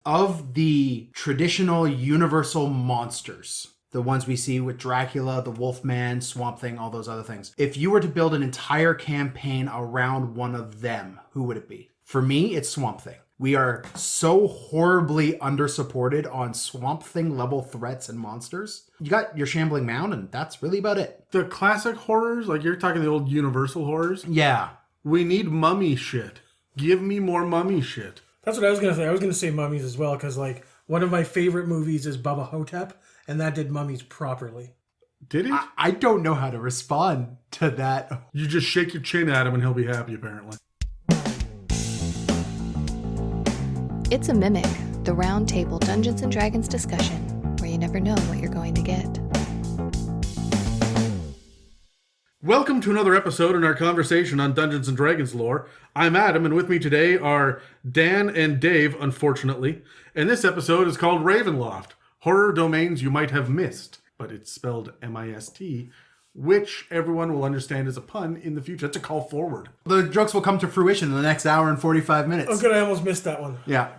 Of the traditional universal monsters, the ones we see with Dracula, the Wolfman, Swamp Thing, all those other things, if you were to build an entire campaign around one of them, who would it be? For me, it's Swamp Thing. We are so horribly undersupported on Swamp Thing level threats and monsters. You got your Shambling Mound, and that's really about it. The classic horrors, like you're talking the old Universal horrors? Yeah. We need mummy shit. Give me more mummy shit. That's what I was going to say. I was going to say mummies as well, because like one of my favorite movies is Bubba Hotep, and that did mummies properly. Did it? I don't know how to respond to that. You just shake your chin at him and he'll be happy, apparently. It's a Mimic, the round table Dungeons & Dragons discussion, where you never know what you're going to get. Welcome to another episode in our conversation on Dungeons & Dragons lore. I'm Adam, and with me today are Dan and Dave, unfortunately. And this episode is called Ravenloft, Horror Domains You Might Have Missed, but it's spelled M-I-S-T, which everyone will understand as a pun in the future. It's a call forward. The jokes will come to fruition in the next hour and 45 minutes. Oh, good. I almost missed that one. Yeah.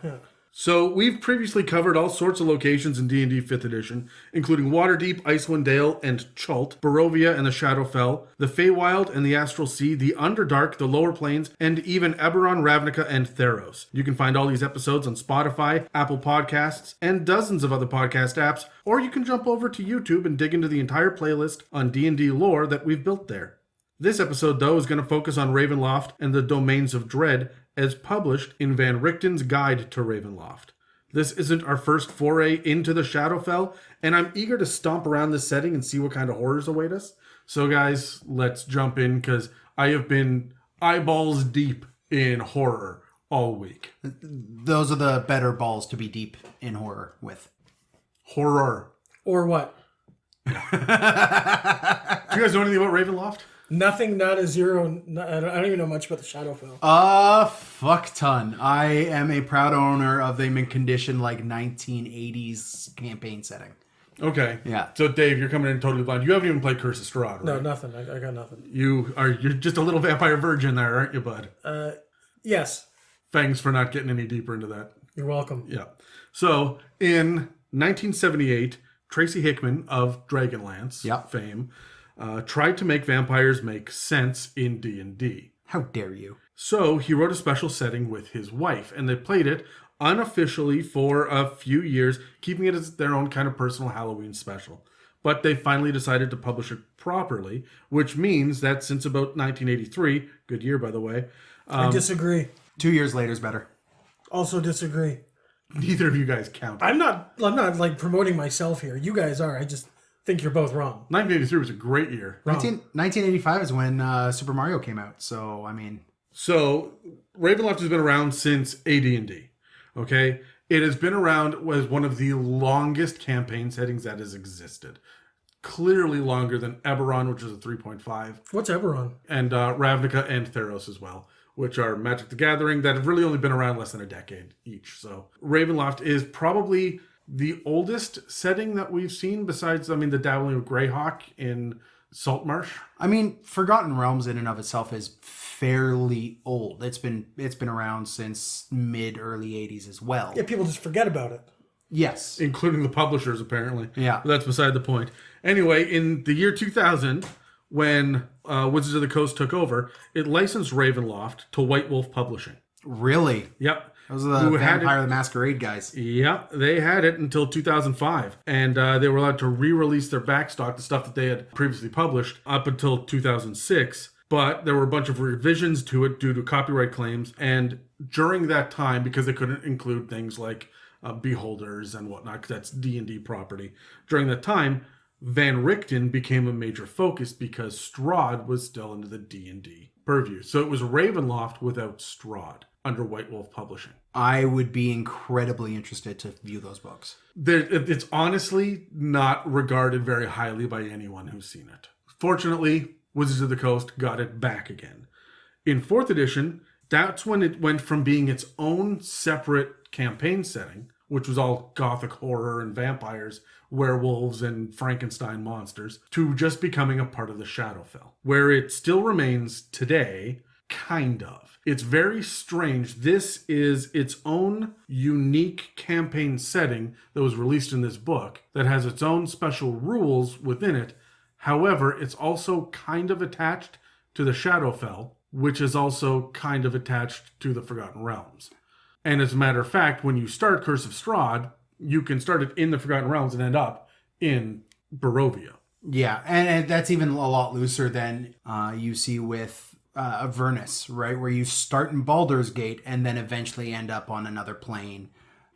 So we've previously covered all sorts of locations in D&D 5th edition, including Waterdeep, Icewind Dale, and Chult, Barovia and the Shadowfell, the Feywild and the Astral Sea, the Underdark, the Lower Plains, and even Eberron, Ravnica, and Theros. You can find all these episodes on Spotify, Apple Podcasts, and dozens of other podcast apps, or you can jump over to YouTube and dig into the entire playlist on D&D lore that we've built there. This episode, though, is going to focus on Ravenloft and the Domains of Dread, as published in Van Richten's Guide to Ravenloft. This isn't our first foray into the Shadowfell, and I'm eager to stomp around this setting and see what kind of horrors await us. So guys, let's jump in, because I have been eyeballs deep in horror all week. Those are the better balls to be deep in horror with. Horror. Or what? Do you guys know anything about Ravenloft? Nothing, not a zero. I don't even know much about the Shadowfell. Fuck ton. I am a proud owner of the mint condition, like 1980s campaign setting. Okay. Yeah. So Dave, you're coming in totally blind. You haven't even played Curse of Strahd, right? No, nothing. I got nothing. You're just a little vampire virgin there, aren't you, bud? Yes. Thanks for not getting any deeper into that. You're welcome. Yeah. So in 1978, Tracy Hickman of Dragonlance fame tried to make vampires make sense in D&D. How dare you? So he wrote a special setting with his wife, and they played it unofficially for a few years, keeping it as their own kind of personal Halloween special. But they finally decided to publish it properly, which means that since about 1983, good year by the way. I disagree. 2 years later is better. Also disagree. Neither of you guys count. I'm not like promoting myself here. You guys are. I just think you're both wrong. 1983 was a great year. 1985 is when Super Mario came out. So, I mean... So, Ravenloft has been around since AD&D. Okay? It has been around as one of the longest campaign settings that has existed. Clearly longer than Eberron, which is a 3.5. What's Eberron? And Ravnica and Theros as well, which are Magic the Gathering that have really only been around less than a decade each. So, Ravenloft is probably the oldest setting that we've seen besides, the dabbling of Greyhawk in Saltmarsh. I mean, Forgotten Realms in and of itself is fairly old. It's been around since mid-early 80s as well. Yeah, people just forget about it. Yes. Including the publishers, apparently. Yeah. But that's beside the point. Anyway, in the year 2000, when Wizards of the Coast took over, it licensed Ravenloft to White Wolf Publishing. Really? Yep. Those are the Vampire the Masquerade guys. Yeah, they had it until 2005. And they were allowed to re-release their backstock, the stuff that they had previously published, up until 2006. But there were a bunch of revisions to it due to copyright claims. And during that time, because they couldn't include things like beholders and whatnot, because that's D&D property, during that time, Van Richten became a major focus because Strahd was still under the D&D purview. So it was Ravenloft without Strahd under White Wolf Publishing. I would be incredibly interested to view those books. It's honestly not regarded very highly by anyone who's seen it. Fortunately, Wizards of the Coast got it back again. In 4th edition, that's when it went from being its own separate campaign setting, which was all gothic horror and vampires, werewolves, and Frankenstein monsters, to just becoming a part of the Shadowfell, where it still remains today, kind of. It's very strange. This is its own unique campaign setting that was released in this book that has its own special rules within it. However, it's also kind of attached to the Shadowfell, which is also kind of attached to the Forgotten Realms. And as a matter of fact, when you start Curse of Strahd, you can start it in the Forgotten Realms and end up in Barovia. Yeah, and that's even a lot looser than you see with Avernus, right? Where you start in Baldur's Gate and then eventually end up on another plane,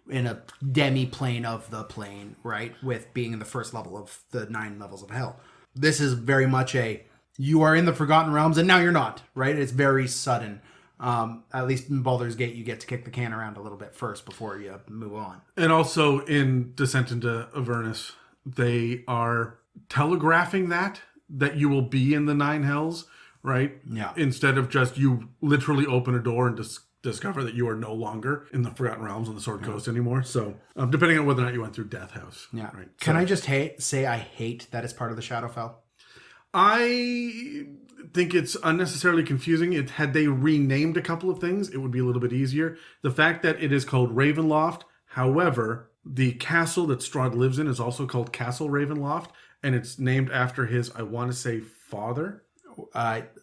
in a demi-plane of the plane, right? With being in the first level of the 9 levels of hell. This is very much you are in the Forgotten Realms and now you're not, right? It's very sudden. At least in Baldur's Gate, you get to kick the can around a little bit first before you move on. And also in Descent into Avernus, they are telegraphing that you will be in the 9 hells, right? Yeah. Instead of just you literally open a door and discover that you are no longer in the Forgotten Realms on the Sword Coast anymore. So depending on whether or not you went through Death House. Yeah. Right? Can I just say I hate that it's part of the Shadowfell? I think it's unnecessarily confusing. Had they renamed a couple of things, it would be a little bit easier. The fact that it is called Ravenloft, however, the castle that Strahd lives in is also called Castle Ravenloft, and it's named after his, I want to say, father?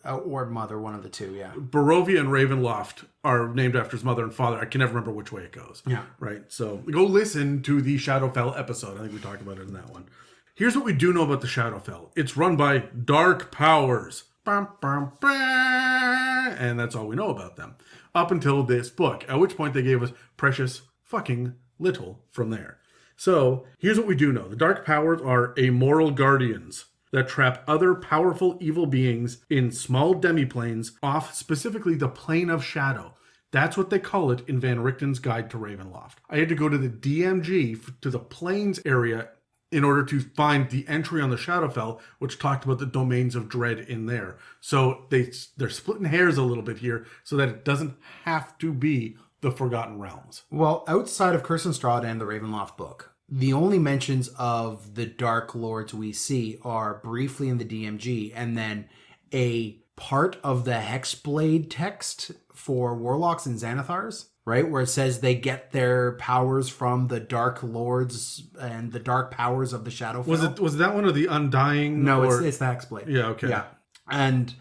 Or mother, one of the two, yeah. Barovia and Ravenloft are named after his mother and father. I can never remember which way it goes. Yeah. Right? So go listen to the Shadowfell episode. I think we talked about it in that one. Here's what we do know about the Shadowfell. It's run by dark powers. Bum, bum, bum, and that's all we know about them. Up until this book, at which point they gave us precious fucking little from there. So, here's what we do know. The dark powers are amoral guardians that trap other powerful evil beings in small demiplanes off specifically the plane of shadow. That's what they call it in Van Richten's Guide to Ravenloft. I had to go to the DMG, to the plains area, in order to find the entry on the Shadowfell, which talked about the domains of dread in there. So they're splitting hairs a little bit here so that it doesn't have to be the Forgotten Realms. Well, outside of Curse and Strahd and the Ravenloft book, the only mentions of the Dark Lords we see are briefly in the DMG, and then a part of the Hexblade text for Warlocks and Xanathars, right? Where it says they get their powers from the Dark Lords and the dark powers of the Shadowfell. Was that one of the Undying? No, it's the Hexblade. Yeah, okay. Yeah. And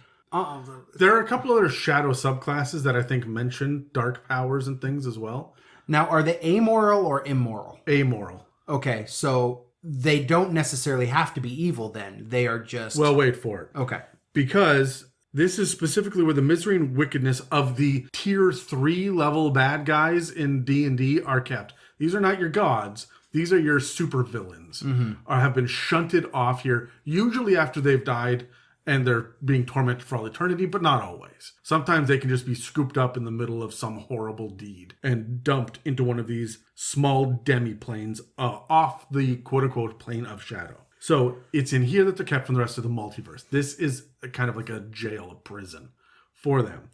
there are a couple other shadow subclasses that I think mention dark powers and things as well. now, are they amoral or immoral? Amoral. Okay, so they don't necessarily have to be evil then. They are just... Well, wait for it. Okay. Because this is specifically where the misery and wickedness of the tier 3 level bad guys in D&D are kept. These are not your gods. These are your supervillains. Or have been shunted off here, usually after they've died and they're being tormented for all eternity, but not always. Sometimes they can just be scooped up in the middle of some horrible deed and dumped into one of these small demi-planes off the quote-unquote plane of shadow. So it's in here that they're kept from the rest of the multiverse. This is kind of like a jail, a prison for them.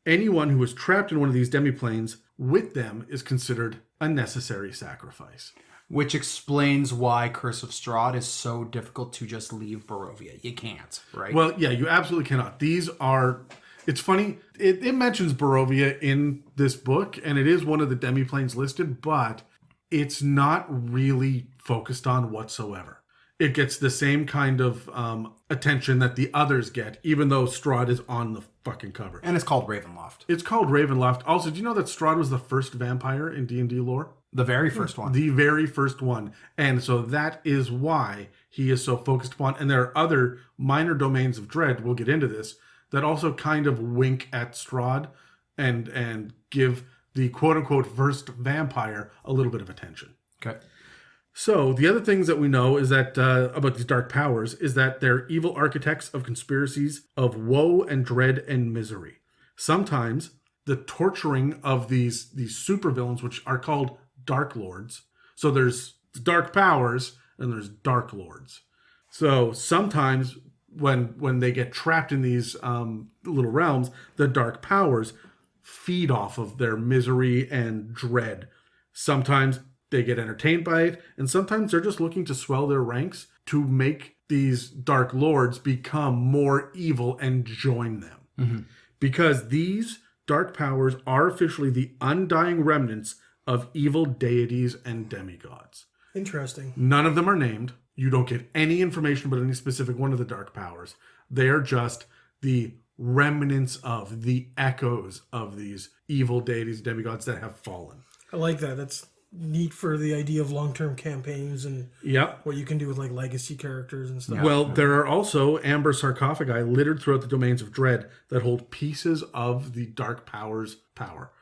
Anyone who is trapped in one of these demi-planes with them is considered a necessary sacrifice. Which explains why Curse of Strahd is so difficult to just leave Barovia. You can't, right? Well, yeah, you absolutely cannot. These are... It's funny, it mentions Barovia in this book, and it is one of the demi-planes listed, but it's not really focused on whatsoever. It gets the same kind of attention that the others get, even though Strahd is on the fucking cover. And it's called Ravenloft. It's called Ravenloft. Also, do you know that Strahd was the first vampire in D&D lore? The very first one. The very first one. And so that is why he is so focused upon. And there are other minor domains of dread, we'll get into this, that also kind of wink at Strahd and give the quote-unquote first vampire a little bit of attention. Okay. So the other things that we know is that about these dark powers is that they're evil architects of conspiracies of woe and dread and misery. Sometimes the torturing of these supervillains, which are called Dark Lords. So there's dark powers and there's Dark Lords. So sometimes when they get trapped in these little realms, the dark powers feed off of their misery and dread. Sometimes they get entertained by it, and sometimes they're just looking to swell their ranks to make these Dark Lords become more evil and join them. because these dark powers are officially the undying remnants of evil deities and demigods. Interesting. None of them are named. You don't get any information about any specific one of the dark powers. They are just the remnants of, the echoes of these evil deities, demigods that have fallen. I like that. That's neat for the idea of long-term campaigns and what you can do with like legacy characters and stuff. Well, there are also amber sarcophagi littered throughout the domains of dread that hold pieces of the dark powers' power.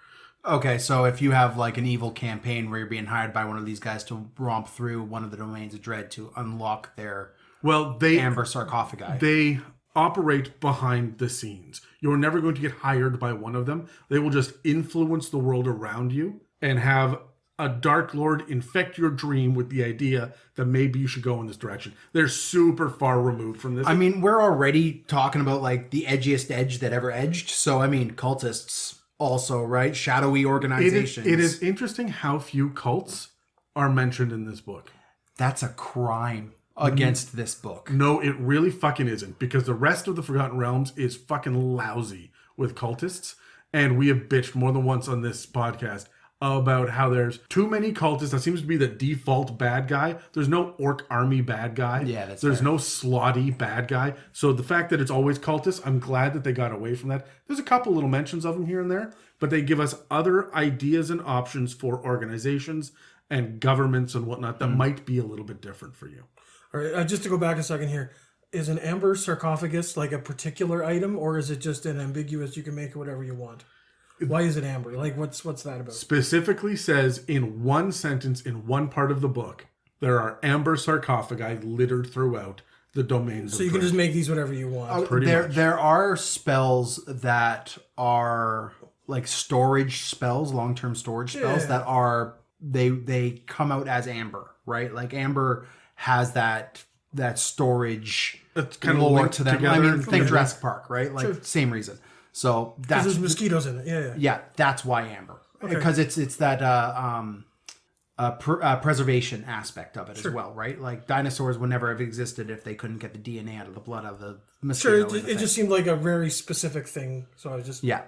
Okay, so if you have like an evil campaign where you're being hired by one of these guys to romp through one of the domains of dread to unlock their amber sarcophagi. They operate behind the scenes. You're never going to get hired by one of them. They will just influence the world around you and have a Dark Lord infect your dream with the idea that maybe you should go in this direction. They're super far removed from this. I mean, we're already talking about like the edgiest edge that ever edged. So, I mean, cultists also, right? Shadowy organizations. It is interesting how few cults are mentioned in this book. That's a crime against this book. No, it really fucking isn't, because the rest of the Forgotten Realms is fucking lousy with cultists. And we have bitched more than once on this podcast about how there's too many cultists. That seems to be the default bad guy. There's no orc army bad guy. Yeah, there's fair. no slotty bad guy. So the fact that it's always cultists, I'm glad that they got away from that. There's a couple little mentions of them here and there, but they give us other ideas and options for organizations and governments and whatnot that might be a little bit different for you. All right, just to go back a second here. Is an amber sarcophagus like a particular item, or is it just an ambiguous, you can make it whatever you want? Why is it amber? Like, what's that about? Specifically says in one sentence in one part of the book, there are amber sarcophagi littered throughout the domains. So you can just make these whatever you want. There are spells that are like storage spells, long-term storage spells that are they come out as amber, right? Like amber has that storage It's kind of lore linked to them. together. I mean, think Jurassic Park, right? Like same reason. So Because that's there's mosquitoes in it. Yeah. that's why amber, Okay. because it's that preservation aspect of it as well, right? Like dinosaurs would never have existed if they couldn't get the DNA out of the blood of the mosquito. Sure, it just seemed like a very specific thing. So I was just... Yeah.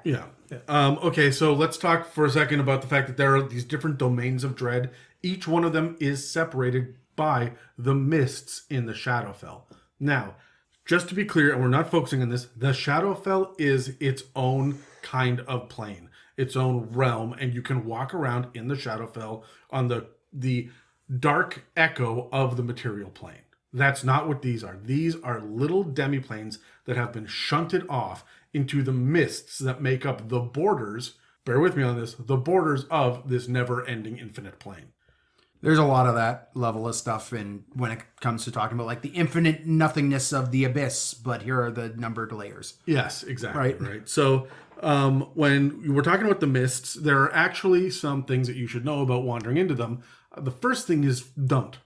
Okay, so let's talk for a second about the fact that there are these different domains of dread. Each one of them is separated by the mists in the Shadowfell. Now, just to be clear, and we're not focusing on this, the Shadowfell is its own kind of plane, its own realm, and you can walk around in the Shadowfell on the dark echo of the material plane. That's not what these are. These are little demiplanes that have been shunted off into the mists that make up the borders, bear with me on this, the borders of this never-ending infinite plane. There's a lot of that level of stuff in when it comes to talking about like the infinite nothingness of the abyss, but here are the numbered layers. Yes, exactly. Right. So when we're talking about the mists, there are actually some things that you should know about wandering into them. The first thing is don't.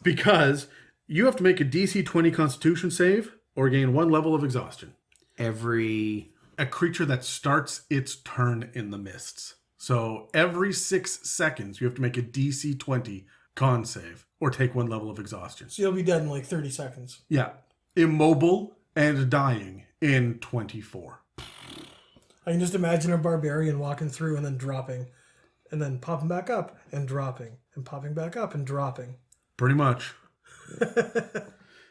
Because you have to make a DC 20 Constitution save or gain 1 level of exhaustion. A creature that starts its turn in the mists. So every 6 seconds, you have to make a DC 20 con save or take 1 level of exhaustion. So you'll be dead in like 30 seconds. Yeah. Immobile and dying in 24. I can just imagine a barbarian walking through and then dropping, and then popping back up and dropping, and popping back up and dropping. Pretty much.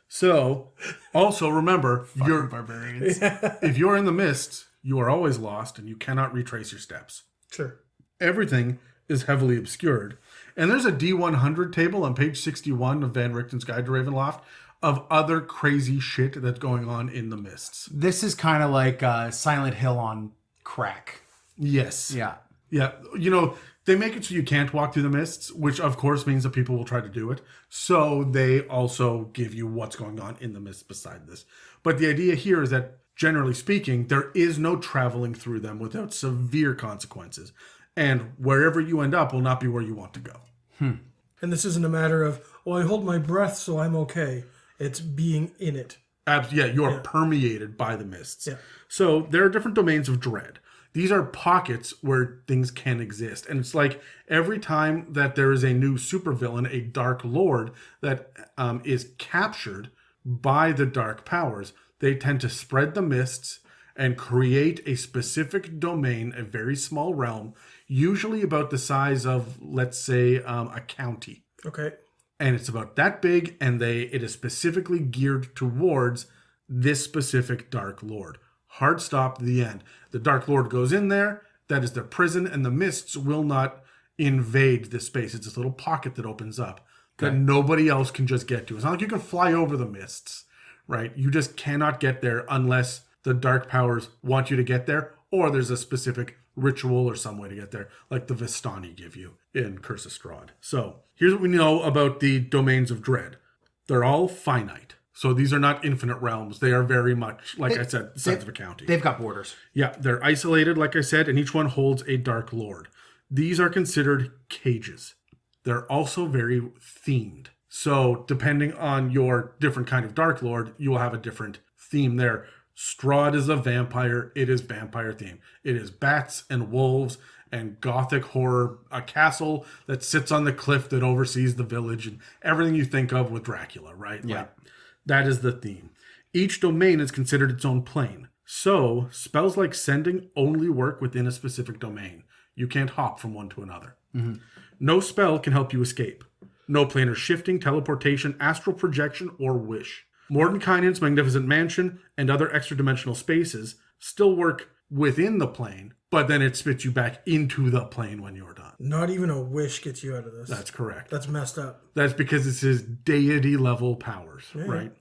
So, also remember, you're barbarians. if you're in the mists, you are always lost and you cannot retrace your steps. Sure. Everything is heavily obscured. And there's a D100 table on page 61 of Van Richten's Guide to Ravenloft of other crazy shit that's going on in the mists. This is kind of like Silent Hill on crack. Yes. Yeah. Yeah. You know, they make it so you can't walk through the mists, which of course means that people will try to do it. So they also give you what's going on in the mists beside this. But the idea here is that, generally speaking, there is no traveling through them without severe consequences. And wherever you end up will not be where you want to go. And this isn't a matter of, well, I hold my breath so I'm okay. It's being in it. Yeah, you are permeated by the mists. Yeah. So there are different domains of dread. These are pockets where things can exist. And it's like every time that there is a new supervillain, a Dark Lord, that is captured by the dark powers, they tend to spread the mists and create a specific domain, a very small realm, usually about the size of, let's say, a county. Okay. And it's about that big, and it is specifically geared towards this specific Dark Lord. Hard stop, the end. The Dark Lord goes in there, that is their prison, and the mists will not invade this space. It's this little pocket that opens up that nobody else can just get to. It's not like you can fly over the mists, right? You just cannot get there unless the dark powers want you to get there, or there's a specific ritual or some way to get there, like the Vistani give you in Curse of Strahd. So here's what we know about the domains of dread. They're all finite. So these are not infinite realms. They are very much, like I said, the size of a county. They've got borders. Yeah, they're isolated, like I said, and each one holds a Dark Lord. These are considered cages. They're also very themed. So depending on your different kind of Dark Lord, you will have a different theme there. Strahd is a vampire. It is vampire theme. It is bats and wolves and gothic horror, a castle that sits on the cliff that oversees the village, and everything you think of with Dracula, right? Yeah. Like, that is the theme. Each domain is considered its own plane. So spells like Sending only work within a specific domain. You can't hop from one to another. Mm-hmm. No spell can help you escape. No planar shifting, teleportation, astral projection, or wish. Mordenkainen's magnificent mansion and other extra-dimensional spaces still work within the plane, but then it spits you back into the plane when you're done. Not even a wish gets you out of this. That's correct. That's messed up. That's because it's his deity-level powers, right?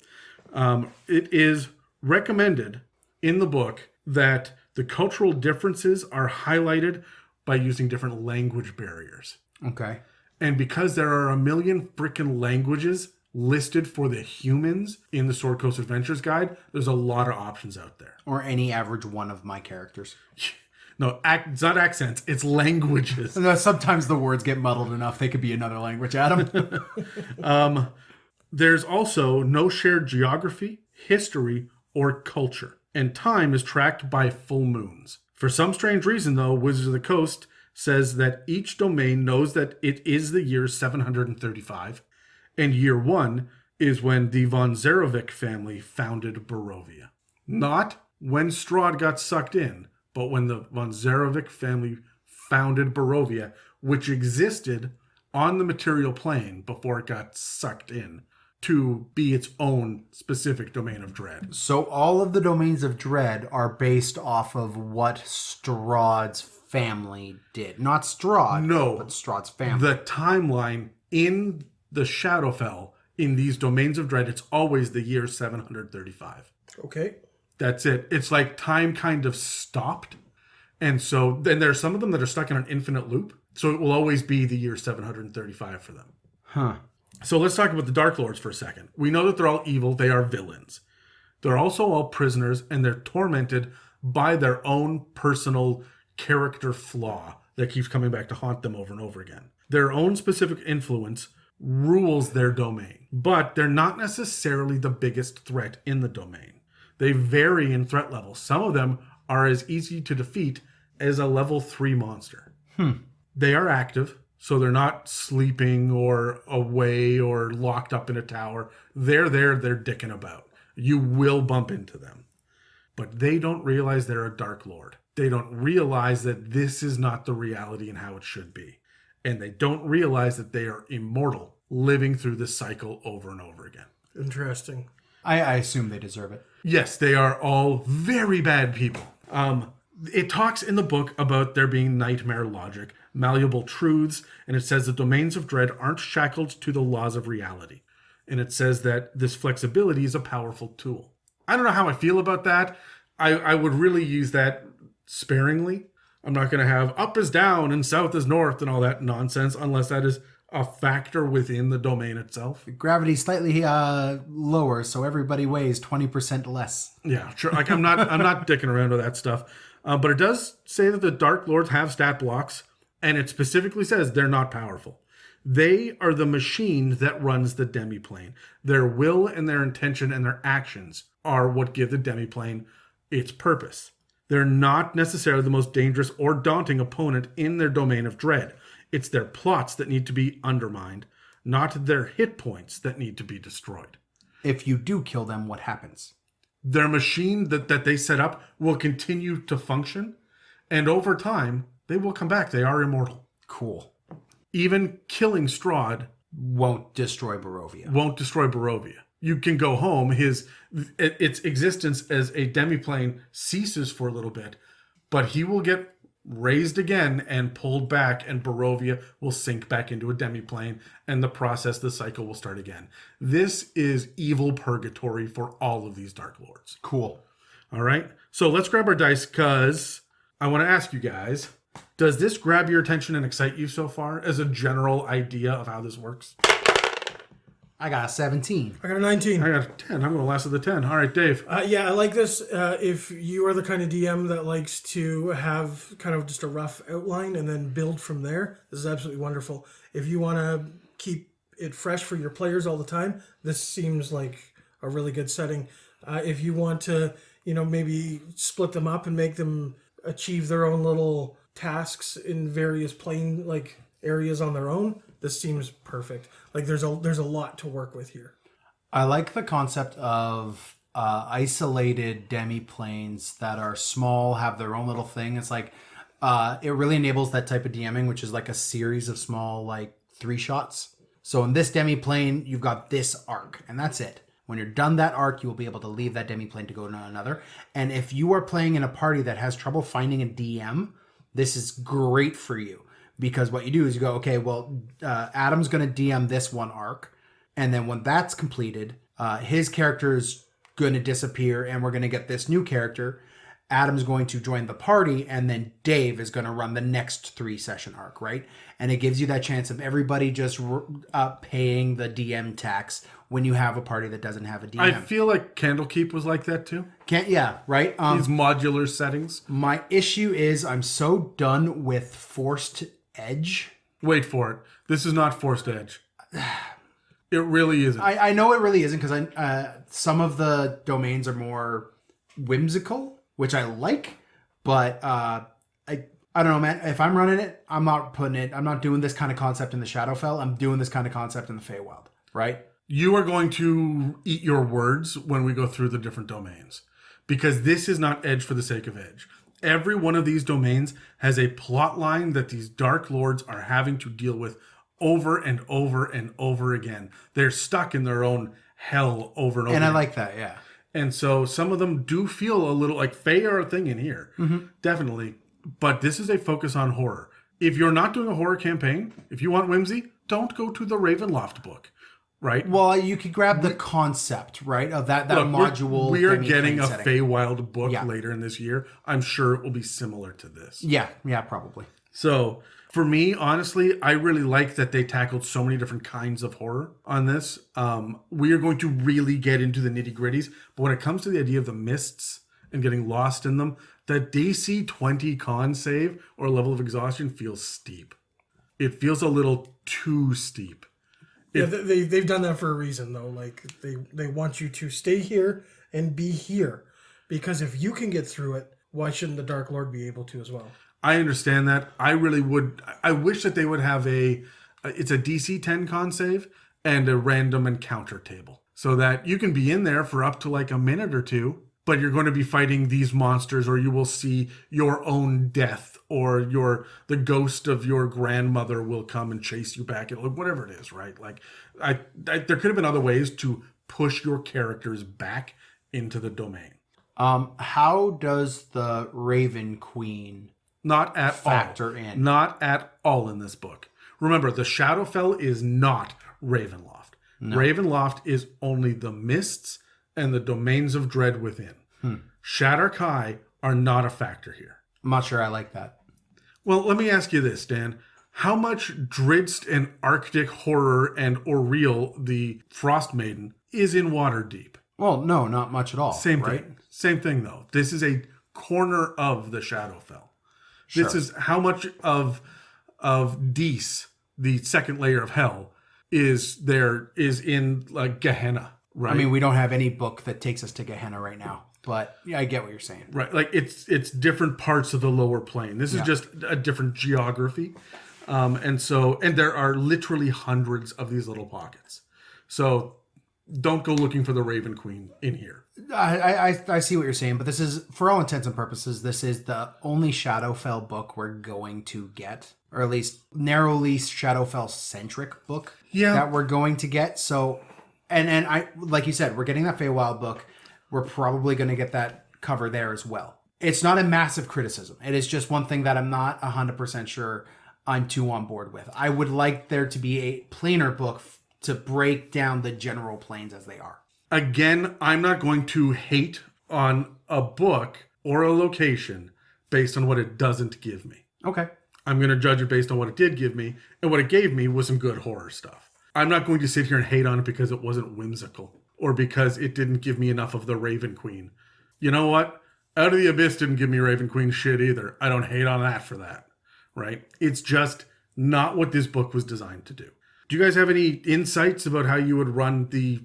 It is recommended in the book that the cultural differences are highlighted by using different language barriers. Okay. And because there are a million freaking languages listed for the humans in the Sword Coast Adventures Guide, there's a lot of options out there. Or any average one of my characters. No, it's not accents, it's languages. Sometimes the words get muddled enough, they could be another language, Adam. There's also no shared geography, history, or culture. And time is tracked by full moons. For some strange reason, though, Wizards of the Coast says that each domain knows that it is the year 735, and year 1 is when the von Zarovic family founded Barovia. Not when Strahd got sucked in, but when the von Zarovic family founded Barovia, which existed on the material plane before it got sucked in to be its own specific domain of dread. So all of the domains of dread are based off of what Strahd's family did. Not Strahd, No, but Strahd's family. The timeline in the Shadowfell, in these domains of dread, it's always the year 735. Okay. That's it. It's like time kind of stopped. And so then there's some of them that are stuck in an infinite loop. So it will always be the year 735 for them. Huh. So let's talk about the Dark Lords for a second. We know that they're all evil. They are villains. They're also all prisoners, and they're tormented by their own personal character flaw that keeps coming back to haunt them over and over again. Their own specific influence rules their domain, but they're not necessarily the biggest threat in the domain. They vary in threat level. Some of them are as easy to defeat as a level 3 monster. They are active, so they're not sleeping or away or locked up in a tower. They're there, they're dicking about. You will bump into them. But they don't realize they're a Dark Lord. They don't realize that this is not the reality and how it should be. And they don't realize that they are immortal, living through this cycle over and over again. Interesting. I assume they deserve it. Yes, they are all very bad people. It talks in the book about there being nightmare logic, malleable truths, and it says the domains of dread aren't shackled to the laws of reality. And it says that this flexibility is a powerful tool. I don't know how I feel about that. I would really use that sparingly. I'm not going to have up is down and south is north and all that nonsense unless that is a factor within the domain itself. Gravity slightly lower, so everybody weighs 20% less. Yeah, sure. Like I'm not dicking around with that stuff. But it does say that the Dark Lords have stat blocks, and it specifically says they're not powerful. They are the machine that runs the demiplane. Their will and their intention and their actions are what give the demiplane its purpose. They're not necessarily the most dangerous or daunting opponent in their domain of dread. It's their plots that need to be undermined, not their hit points that need to be destroyed. If you do kill them, what happens? Their machine that they set up will continue to function, and over time, they will come back. They are immortal. Cool. Even killing Strahd Won't destroy Barovia. won't destroy Barovia. You can go home. Its existence as a demiplane ceases for a little bit, but he will get raised again and pulled back, and Barovia will sink back into a demiplane, and the cycle will start again. This is evil purgatory for all of these Dark Lords. Cool. All right? So let's grab our dice, because I want to ask you guys, does this grab your attention and excite you so far as a general idea of how this works? I got a 17. I got a 19. I got a 10. I'm going to last at the 10. All right, Dave. Yeah, I like this. If you are the kind of DM that likes to have kind of just a rough outline and then build from there, this is absolutely wonderful. If you want to keep it fresh for your players all the time, this seems like a really good setting. If you want to, maybe split them up and make them achieve their own little tasks in various plane areas on their own, this seems perfect. Like there's a lot to work with here. I like the concept of isolated demi-planes that are small, have their own little thing. It's like, it really enables that type of DMing, which is like a series of small, 3 shots. So in this demi-plane, you've got this arc, and that's it. When you're done that arc, you will be able to leave that demi-plane to go to another. And if you are playing in a party that has trouble finding a DM, this is great for you. Because what you do is you go, okay, well, Adam's going to DM this one arc. And then when that's completed, his character is going to disappear and we're going to get this new character. Adam's going to join the party, and then Dave is going to run the next 3-session arc, right? And it gives you that chance of everybody just paying the DM tax when you have a party that doesn't have a DM. I feel like Candlekeep was like that too. Yeah, right? These modular settings. My issue is I'm so done with forced edge. Wait for it. This is not forced edge. It really isn't. I know it really isn't, because some of the domains are more whimsical, which I like, but I don't know, man. If I'm running it, I'm not doing this kind of concept in the Shadowfell. I'm doing this kind of concept in the Feywild, right? You are going to eat your words when we go through the different domains, because this is not edge for the sake of edge. Every one of these domains has a plot line that these Dark Lords are having to deal with over and over and over again. They're stuck in their own hell over and over. And I like that, yeah. And so some of them do feel a little like Fey are a thing in here. Mm-hmm. Definitely. But this is a focus on horror. If you're not doing a horror campaign, if you want whimsy, don't go to the Ravenloft book, right? Well, you could grab the concept, right, of that Look, module. We are getting a setting. Feywild book later in this year. I'm sure it will be similar to this. Yeah, probably. So for me, honestly, I really like that they tackled so many different kinds of horror on this. We are going to really get into the nitty gritties. But when it comes to the idea of the mists and getting lost in them, the DC 20 con save or level of exhaustion feels steep. It feels a little too steep. They've done that for a reason, though. Like they want you to stay here and be here, because if you can get through it, why shouldn't the Dark Lord be able to as well? I understand that. I really would. I wish that they would have it's a DC 10 con save and a random encounter table, so that you can be in there for up to like a minute or two, but you're going to be fighting these monsters, or you will see your own death, or the ghost of your grandmother will come and chase you back, and whatever it is, right? Like, there could have been other ways to push your characters back into the domain. How does the Raven Queen Not at factor all. in? Not at all in this book. Remember, the Shadowfell is not Ravenloft. No. Ravenloft is only the mists and the domains of dread within. Har'Akir are not a factor here. I'm not sure I like that. Well, let me ask you this, Dan. How much Dridst and Arctic horror and Auriel, the Frost Maiden, is in Waterdeep? Well, no, not much at all. Same right? thing. Same thing, though. This is a corner of the Shadowfell. Sure. This is how much of Dees, the second layer of hell, is in like Gehenna, right? I mean, we don't have any book that takes us to Gehenna right now, but yeah, I get what you're saying. Right, like it's different parts of the lower plane. This is just a different geography, and there are literally hundreds of these little pockets. So don't go looking for the Raven Queen in here. I see what you're saying, but this is, for all intents and purposes, this is the only Shadowfell book we're going to get, or at least narrowly Shadowfell-centric book that we're going to get. So, and I, like you said, we're getting that Feywild book. We're probably going to get that cover there as well. It's not a massive criticism. It is just one thing that I'm not 100% sure I'm too on board with. I would like there to be a planar book to break down the general planes as they are. Again, I'm not going to hate on a book or a location based on what it doesn't give me. Okay. I'm going to judge it based on what it did give me, and what it gave me was some good horror stuff. I'm not going to sit here and hate on it because it wasn't whimsical or because it didn't give me enough of the Raven Queen. You know what? Out of the Abyss didn't give me Raven Queen shit either. I don't hate on that for that, right? It's just not what this book was designed to do. Do you guys have any insights about how you would run the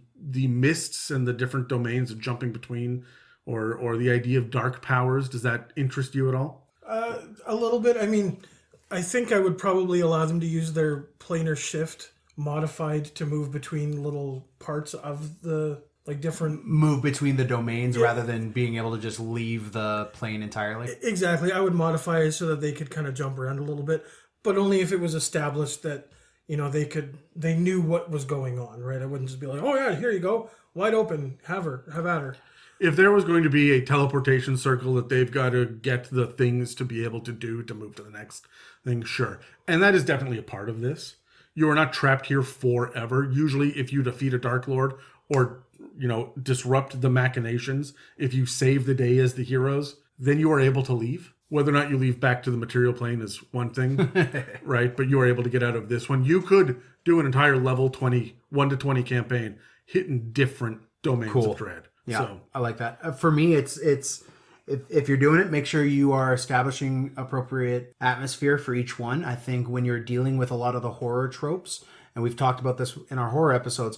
mists and the different domains of jumping between, or the idea of dark powers? Does that interest you at all? A little bit. I mean, I think I would probably allow them to use their planar shift modified to move between little parts of the, like, different... Move between the domains rather than being able to just leave the plane entirely? Exactly. I would modify it so that they could kind of jump around a little bit, but only if it was established that, you know, they knew what was going on, right? I wouldn't just be like, oh yeah, here you go, wide open, have at her. If there was going to be a teleportation circle that they've got to get the things to be able to do to move to the next thing, sure. And that is definitely a part of this. You are not trapped here forever. Usually if you defeat a Dark Lord or, you know, disrupt the machinations, if you save the day as the heroes, then you are able to leave. Whether or not you leave back to the material plane is one thing, right? But you are able to get out of this one. You could do an entire level 1 to 20 campaign hitting different domains of dread. Yeah, so. I like that. For me, it's if you're doing it, make sure you are establishing appropriate atmosphere for each one. I think when you're dealing with a lot of the horror tropes, and we've talked about this in our horror episodes,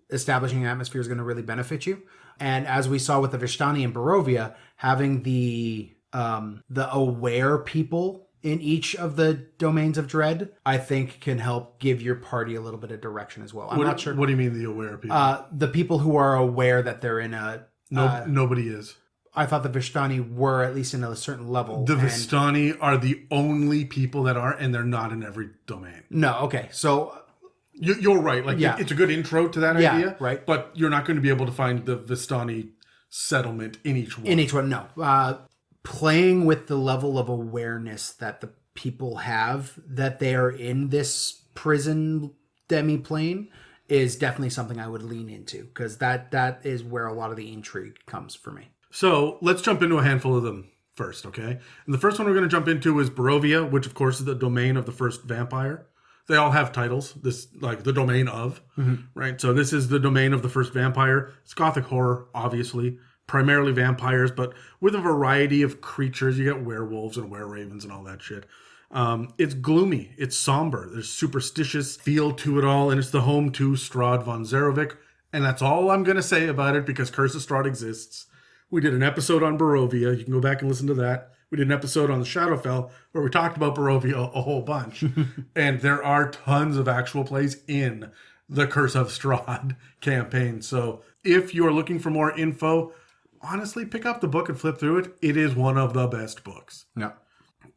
establishing an atmosphere is going to really benefit you. And as we saw with the Vistani and Barovia, having the aware people in each of the domains of dread, I think can help give your party a little bit of direction as well. I'm not sure. What do you mean the aware people? The people who are aware that they're in a... Nobody is. I thought the Vistani were at least in a certain level. The Vistani are the only people that are, and they're not in every domain. No, okay. So... You're right. Like, it's a good intro to that idea. Right. But you're not going to be able to find the Vistani settlement in each one. In each one, no. Playing with the level of awareness that the people have that they are in this prison demi-plane is definitely something I would lean into, because that is where a lot of the intrigue comes for me. So let's jump into a handful of them first, okay? And the first one we're going to jump into is Barovia, which of course is the domain of the first vampire. They all have titles, this like the domain of, right? So this is the domain of the first vampire. It's gothic horror, obviously. Primarily vampires, but with a variety of creatures. You get werewolves and were-ravens and all that shit. It's gloomy. It's somber. There's superstitious feel to it all, and it's the home to Strahd von Zarovic. And that's all I'm going to say about it, because Curse of Strahd exists. We did an episode on Barovia. You can go back and listen to that. We did an episode on the Shadowfell where we talked about Barovia a whole bunch. And there are tons of actual plays in the Curse of Strahd campaign. So if you're looking for more info, honestly, pick up the book and flip through it. It is one of the best books. Yeah.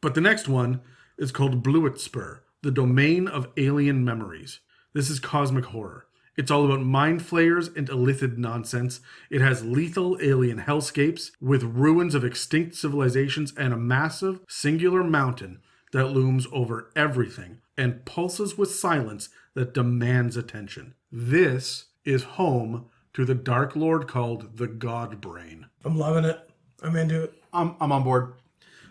But the next one is called Bluetspur, the Domain of Alien Memories. This is cosmic horror. It's all about mind flayers and illithid nonsense. It has lethal alien hellscapes with ruins of extinct civilizations and a massive singular mountain that looms over everything and pulses with silence that demands attention. This is home to the Dark Lord called the God Brain. I'm loving it. I'm into it. I'm on board.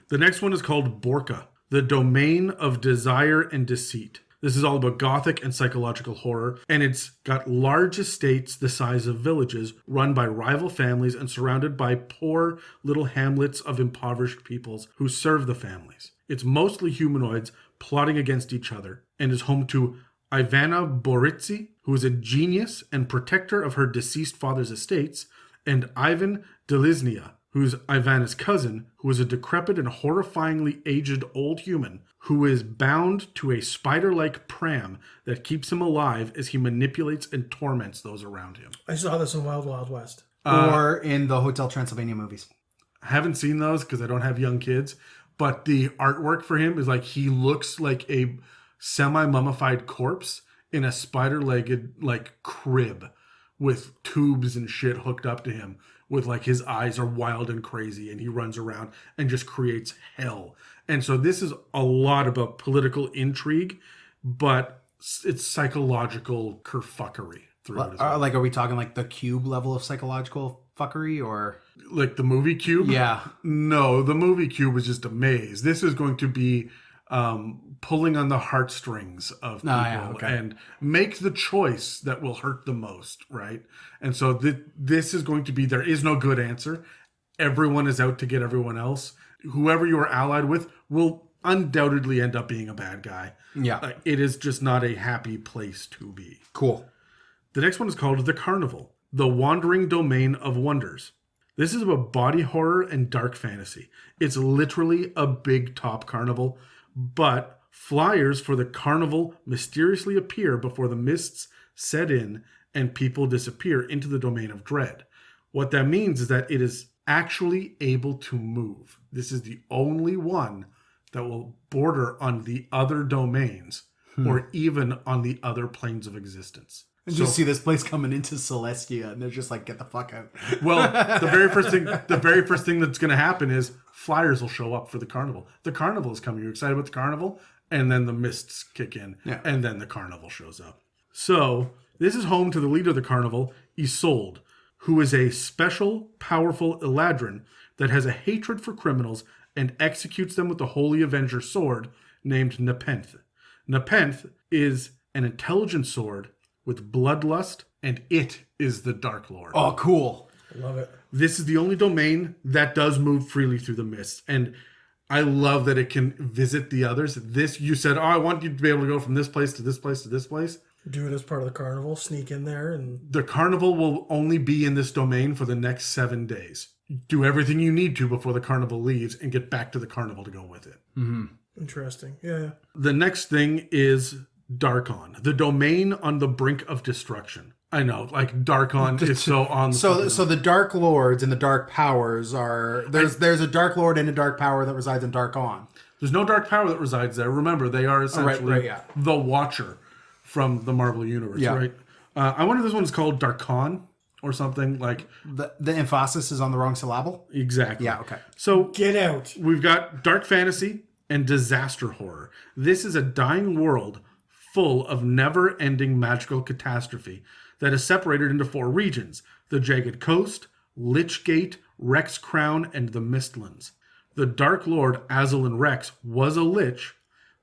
The next one is called Borca, the Domain of Desire and Deceit. This is all about gothic and psychological horror, and it's got large estates the size of villages, run by rival families and surrounded by poor little hamlets of impoverished peoples who serve the families. It's mostly humanoids plotting against each other, and is home to Ivana Boritsi, who is a genius and protector of her deceased father's estates, and Ivan Deliznia, who's Ivana's cousin, who is a decrepit and horrifyingly aged old human who is bound to a spider-like pram that keeps him alive as he manipulates and torments those around him. I saw this in Wild Wild West. Or in the Hotel Transylvania movies. I haven't seen those because I don't have young kids, but the artwork for him is like he looks like a semi-mummified corpse in a spider-legged like crib with tubes and shit hooked up to him, with like his eyes are wild and crazy, and he runs around and just creates hell. And so this is a lot about political intrigue, but it's psychological kerfuckery through it as well. Like, are we talking like the Cube level of psychological fuckery, or Like the movie Cube? Yeah. No, the movie Cube was just a maze. This is going to be pulling on the heartstrings of people and make the choice that will hurt the most, right? And so this is going to be, there is no good answer. Everyone is out to get everyone else. Whoever you are allied with will undoubtedly end up being a bad guy. Yeah. It is just not a happy place to be. Cool. The next one is called The Carnival, the Wandering Domain of Wonders. This is about body horror and dark fantasy. It's literally a big top carnival, but flyers for the carnival mysteriously appear before the mists set in and people disappear into the domain of dread. What that means is that it is actually able to move. This is the only one that will border on the other domains or even on the other planes of existence. And you see this place coming into Celestia, and they're just like, get the fuck out. Well, the very first thing that's going to happen is flyers will show up for the carnival. The carnival is coming. You're excited about the carnival? And then the mists kick in, and then the carnival shows up. So this is home to the leader of the carnival, Isolde, who is a special, powerful Eladrin that has a hatred for criminals and executes them with the Holy Avenger sword named Nepenthe. Nepenthe is an intelligent sword with bloodlust, and it is the Dark Lord. Oh, cool. I love it. This is the only domain that does move freely through the mist, and I love that it can visit the others. This, you said, I want you to be able to go from this place to this place to this place. Do it as part of the carnival, sneak in there, and The carnival will only be in this domain for the next 7 days. Do everything you need to before the carnival leaves and get back to the carnival to go with it. interesting. Yeah. The next thing is Darkon, the domain on the brink of destruction. I know, like Darkon is so on. So the Dark Lords and the Dark Powers are there's a Dark Lord and a Dark Power that resides in Darkon. There's no dark power that resides there. Remember, they are essentially the Watcher from the Marvel Universe, right? I wonder if this one's called Darkon or something like. The emphasis is on the wrong syllable. Exactly. Yeah. Okay. So Get out. we've got dark fantasy and disaster horror. This is a dying world full of never-ending magical catastrophe that is separated into 4 regions: the Jagged Coast, Lichgate, Rex Crown, and the Mistlands. The Dark Lord Azalin Rex was a lich,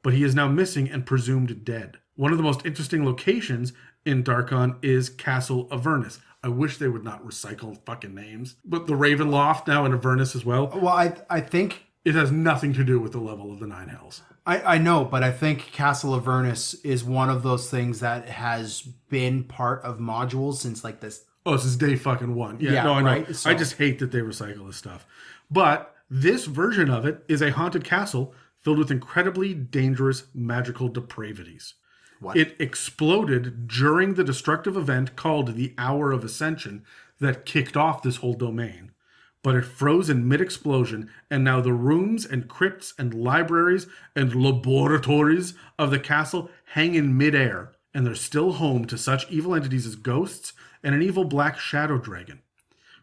but he is now missing and presumed dead. One of the most interesting locations in Darkon is Castle Avernus. I wish they would not recycle fucking names. But the Ravenloft now in Avernus as well. Well, I think It has nothing to do with the level of the Nine Hells. I know, but I think Castle Avernus is one of those things that has been part of modules since like this. Oh, this is day fucking 1. Yeah, no, I know. right? So- I just hate that they recycle this stuff. But this version of it is a haunted castle filled with incredibly dangerous magical depravities. What? It exploded during the destructive event called the Hour of Ascension that kicked off this whole domain. But it froze in mid-explosion, and now the rooms and crypts and libraries and laboratories of the castle hang in midair, and they're still home to such evil entities as ghosts and an evil black shadow dragon.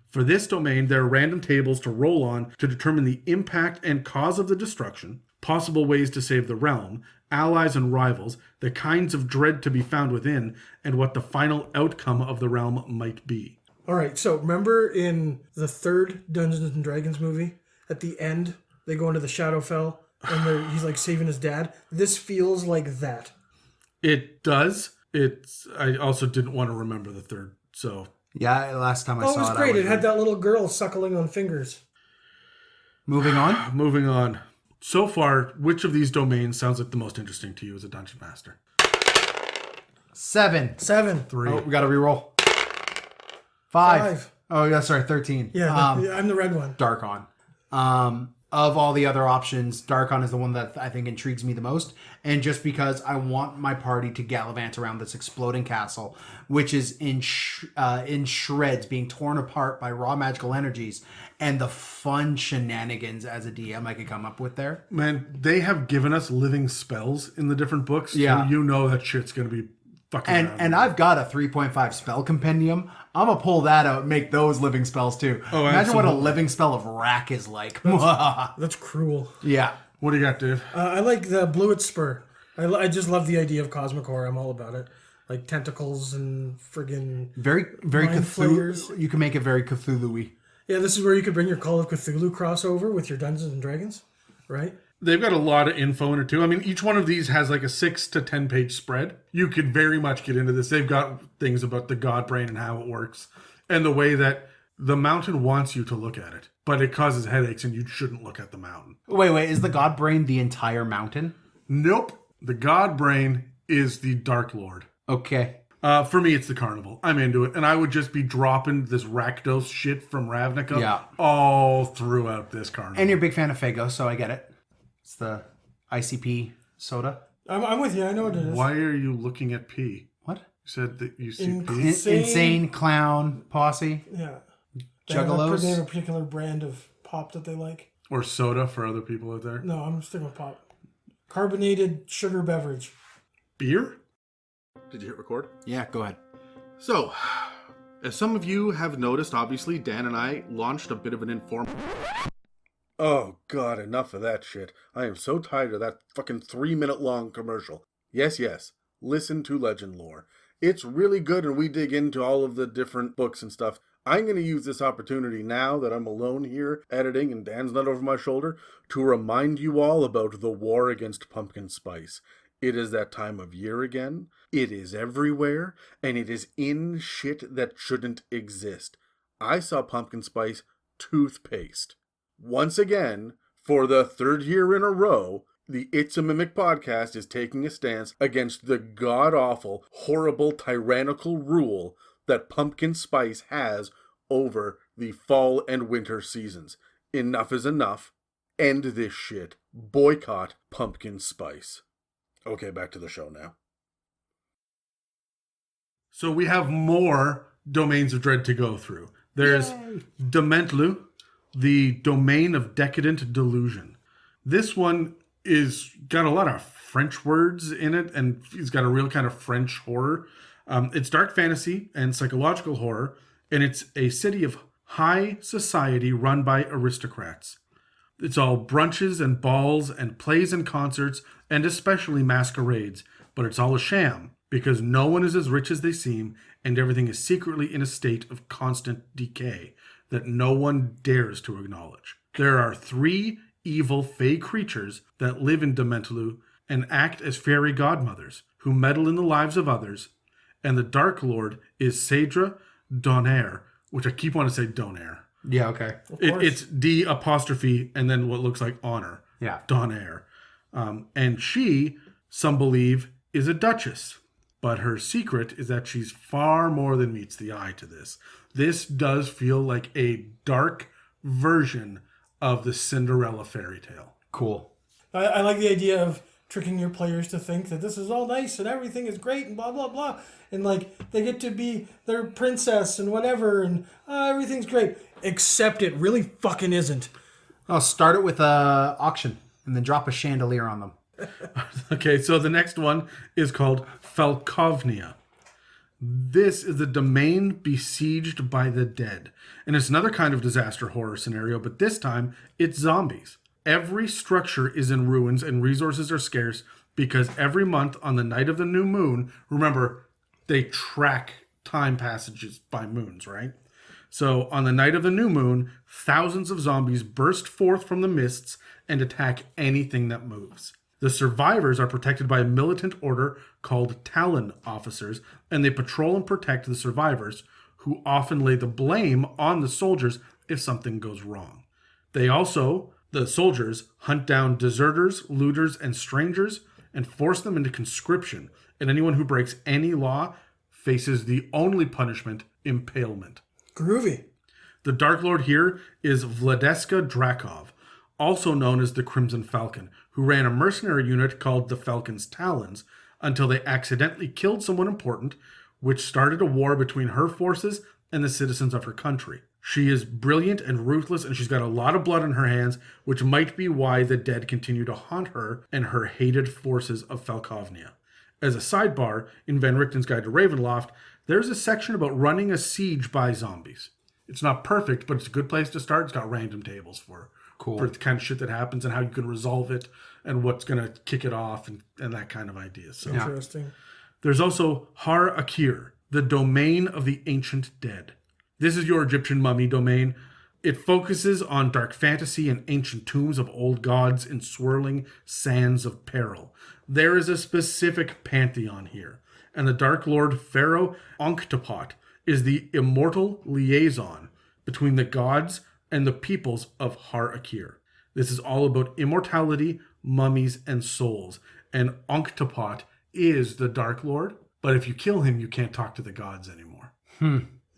For this domain, there are random tables to roll on to determine the impact and cause of the destruction, possible ways to save the realm, allies and rivals, the kinds of dread to be found within, and what the final outcome of the realm might be. All right. So remember in the 3rd Dungeons and Dragons movie, at the end, they go into the Shadowfell and he's like saving his dad. This feels like that. It does. I also didn't want to remember the 3rd, so... Yeah, last time I Oh, it saw was it, great. It had that little girl suckling on fingers. Moving on. Moving on. So far, which of these domains sounds like the most interesting to you as a dungeon master? 7. 7. 3. Oh, we got to reroll. 5. Oh, yeah, sorry, 13. Yeah, I'm the red one. Darkon. Of all the other options, Darkon is the one that I think intrigues me the most. And just because I want my party to gallivant around this exploding castle, which is in shreds, being torn apart by raw magical energies, and the fun shenanigans as a DM I could come up with there. Man, they have given us living spells in the different books. Yeah. So you know that shit's going to be fucking around. And I've got a 3.5 spell compendium. I'm going to pull that out and make those living spells too. Oh, imagine what a absolutely. living spell of Rack is like. That's cruel. Yeah. What do you got, Dave? I like the Bluetspur. I just love the idea of Cosmic Horror. I'm all about it. Like tentacles and friggin' Very, very Mind Cthulhu. flayers. You can make it very Cthulhu-y. Yeah, this is where you could bring your Call of Cthulhu crossover with your Dungeons and Dragons, right? They've got a lot of info in it too. I mean, each one of these has like a 6 to 10 page spread. You could very much get into this. They've got things about the God Brain and how it works, and the way that the mountain wants you to look at it, but it causes headaches and you shouldn't look at the mountain. Wait, is the God Brain the entire mountain? Nope. The God Brain is the Dark Lord. Okay. For me, it's the Carnival. I'm into it. And I would just be dropping this Rakdos shit from Ravnica all throughout this Carnival. And you're a big fan of Fago, so I get it. It's the ICP soda. I'm with you. I know what it is. Why are you looking at P? What? You said that you see In- P? Insane clown posse. Yeah. Juggalos? They have a particular brand of pop that they like. Or soda for other people out there? No, I'm sticking with pop. Carbonated sugar beverage. Beer? Did you hit record? Yeah, go ahead. So, as some of you have noticed, obviously, Dan and I launched a bit of an informal... Oh, God, enough of that shit. I am so tired of that fucking 3-minute long commercial. Yes, listen to Legend Lore. It's really good, and we dig into all of the different books and stuff. I'm going to use this opportunity now that I'm alone here editing and Dan's not over my shoulder to remind you all about the war against pumpkin spice. It is that time of year again. It is everywhere, and it is in shit that shouldn't exist. I saw pumpkin spice toothpaste. Once again, for the 3rd year in a row, the It's a Mimic podcast is taking a stance against the god-awful, horrible, tyrannical rule that pumpkin spice has over the fall and winter seasons. Enough is enough. End this shit. Boycott pumpkin spice. Okay, back to the show now. So we have more Domains of Dread to go through. There's Dementlieu, the Domain of Decadent Delusion. This one is got a lot of French words in it, and it's got a real kind of French horror. It's dark fantasy and psychological horror, and it's a city of high society run by aristocrats. It's all brunches and balls and plays and concerts, and especially masquerades, but it's all a sham, because no one is as rich as they seem, and everything is secretly in a state of constant decay that no one dares to acknowledge. There are 3 evil fey creatures that live in Dementlieu and act as fairy godmothers, who meddle in the lives of others, and the Dark Lord is Cedra Donaire, which I keep wanting to say Donaire. Yeah, okay. It's D apostrophe and then what looks like honor. Yeah. Donaire. And she, some believe, is a duchess. But her secret is that she's far more than meets the eye to this. This does feel like a dark version of the Cinderella fairy tale. Cool. I like the idea of tricking your players to think that this is all nice and everything is great and blah, blah, blah. And, like, they get to be their princess and whatever and everything's great. Except it really fucking isn't. I'll start it with a auction and then drop a chandelier on them. Okay, so the next one is called Falkovnia. This is the domain besieged by the dead. And it's another kind of disaster horror scenario, but this time it's zombies. Every structure is in ruins and resources are scarce because every month on the night of the new moon, remember, they track time passages by moons, right? So on the night of the new moon, thousands of zombies burst forth from the mists and attack anything that moves. The survivors are protected by a militant order called Talon officers, and they patrol and protect the survivors, who often lay the blame on the soldiers if something goes wrong. They also, the soldiers, hunt down deserters, looters, and strangers, and force them into conscription, and anyone who breaks any law faces the only punishment, impalement. Groovy. The Dark Lord here is Vladeska Drakov, also known as the Crimson Falcon, who ran a mercenary unit called the Falcon's Talons until they accidentally killed someone important, which started a war between her forces and the citizens of her country. She is brilliant and ruthless, and she's got a lot of blood on her hands, which might be why the dead continue to haunt her and her hated forces of Falkovnia. As a sidebar, in Van Richten's Guide to Ravenloft, there's a section about running a siege by zombies. It's not perfect, but it's a good place to start. It's got random tables for the kind of shit that happens and how you can resolve it and what's going to kick it off and that kind of idea. So Interesting. There's also Har'Akir, the domain of the ancient dead. This is your Egyptian mummy domain. It focuses on dark fantasy and ancient tombs of old gods in swirling sands of peril. There is a specific pantheon here, and the Dark Lord Pharaoh Onktopot is the immortal liaison between the gods and the peoples of Har'Akir. This is all about immortality, mummies, and souls, and Onktopot is the Dark Lord, but if you kill him, you can't talk to the gods anymore.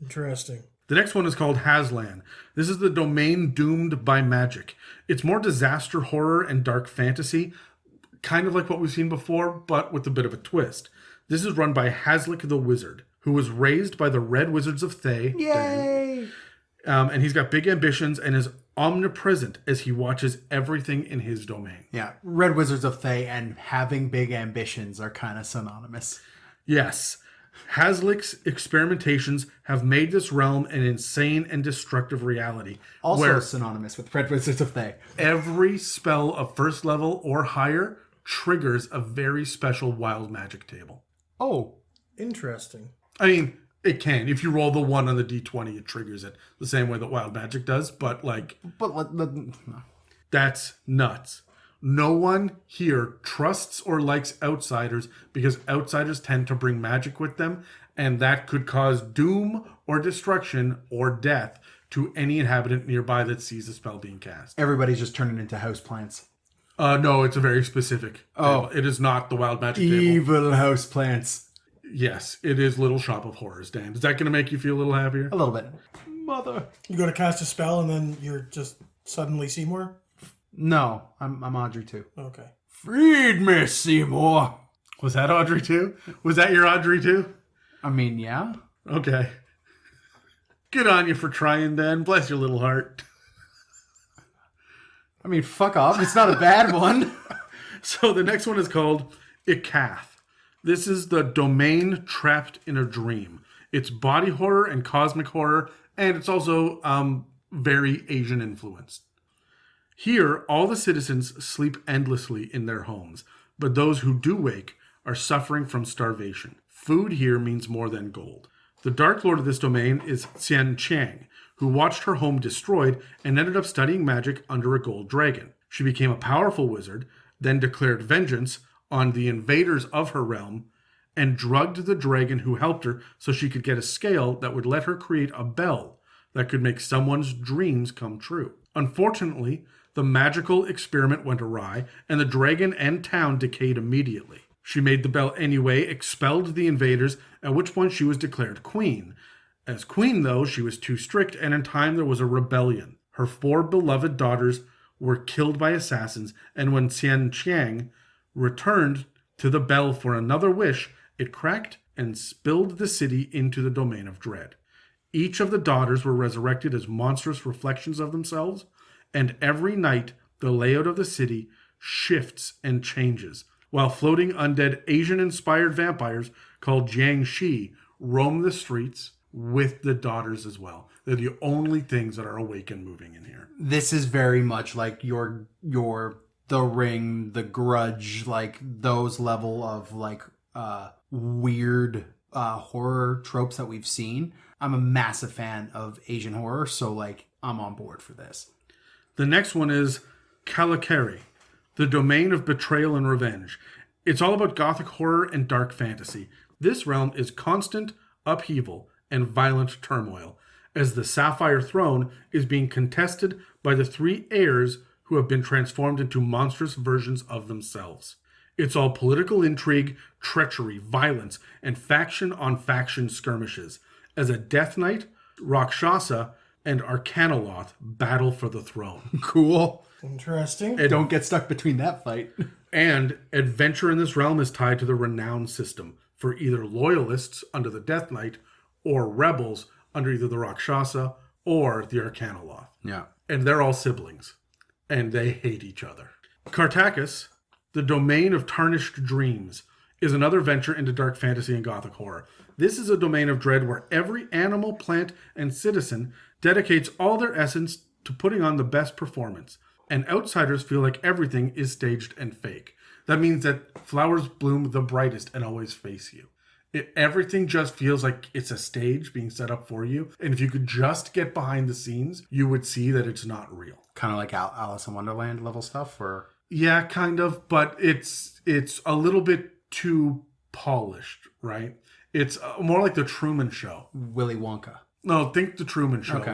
Interesting. The next one is called Hazlan. This is the domain doomed by magic. It's more disaster horror and dark fantasy, kind of like what we've seen before, but with a bit of a twist. This is run by Hazlik the Wizard, who was raised by the Red Wizards of Thay. Yay! And he's got big ambitions and is omnipresent as he watches everything in his domain. Yeah, Red Wizards of Thay and having big ambitions are kind of synonymous. Yes. Hazlick's experimentations have made this realm an insane and destructive reality. Also where synonymous with Red Wizards of Thay. every spell of first level or higher triggers a very special wild magic table. Oh, Interesting. I mean, it can. If you roll the 1 on the d20, it triggers it the same way that wild magic does, but no. that's nuts. No one here trusts or likes outsiders because outsiders tend to bring magic with them, and that could cause doom or destruction or death to any inhabitant nearby that sees the spell being cast. Everybody's just turning into houseplants. No, it's a very specific table. It is not the wild magic table. Evil houseplants. Yes, it is Little Shop of Horrors, Dan. Is that going to make you feel a little happier? A little bit. Mother. You go to cast a spell and then you're just suddenly Seymour? No, I'm Audrey too. Okay. Freed me, Seymour. Was that Audrey too? Was that your Audrey too? I mean, yeah. Okay. Good on you for trying, Dan. Bless your little heart. I mean, fuck off. It's not a bad one. So the next one is called Ikath. This is the domain trapped in a dream. It's body horror and cosmic horror, and it's also very Asian influenced. Here, all the citizens sleep endlessly in their homes, but those who do wake are suffering from starvation. Food here means more than gold. The Dark Lord of this domain is Xian Qiang, who watched her home destroyed and ended up studying magic under a gold dragon. She became a powerful wizard, then declared vengeance on the invaders of her realm, and drugged the dragon who helped her so she could get a scale that would let her create a bell that could make someone's dreams come true. Unfortunately, the magical experiment went awry, and the dragon and town decayed immediately. She made the bell anyway, expelled the invaders, at which point she was declared queen. As queen, though, she was too strict, and in time there was a rebellion. Her 4 beloved daughters were killed by assassins, and when Xian Qiang returned to the bell for another wish, it cracked and spilled the city into the domain of dread. Each of the daughters were resurrected as monstrous reflections of themselves, and every night the layout of the city shifts and changes, while floating undead Asian-inspired vampires called Jiangshi roam the streets with the daughters as well. They're the only things that are awake and moving in here. This is very much like your The Ring, The Grudge, like those level of like weird horror tropes that we've seen. I'm a massive fan of Asian horror, so like I'm on board for this. The next one is Kalakeri, the domain of betrayal and revenge. It's all about gothic horror and dark fantasy. This realm is constant upheaval and violent turmoil, as the Sapphire Throne is being contested by the 3 heirs who have been transformed into monstrous versions of themselves. It's all political intrigue, treachery, violence, and faction-on-faction skirmishes. As a Death Knight, Rakshasa and Arcanoloth battle for the throne. Cool. Interesting. Don't get stuck between that fight. And adventure in this realm is tied to the renown system for either loyalists under the Death Knight or rebels under either the Rakshasa or the Arcanoloth. Yeah. And they're all siblings. And they hate each other. Kartakass, the domain of tarnished dreams, is another venture into dark fantasy and gothic horror. This is a domain of dread where every animal, plant, and citizen dedicates all their essence to putting on the best performance. And outsiders feel like everything is staged and fake. That means that flowers bloom the brightest and always face you. Everything just feels like it's a stage being set up for you. And if you could just get behind the scenes, you would see that it's not real. Kind of like Alice in Wonderland level stuff, or... Yeah, kind of, but it's a little bit too polished, right? It's more like the Truman Show. Willy Wonka. No, think the Truman Show, Okay.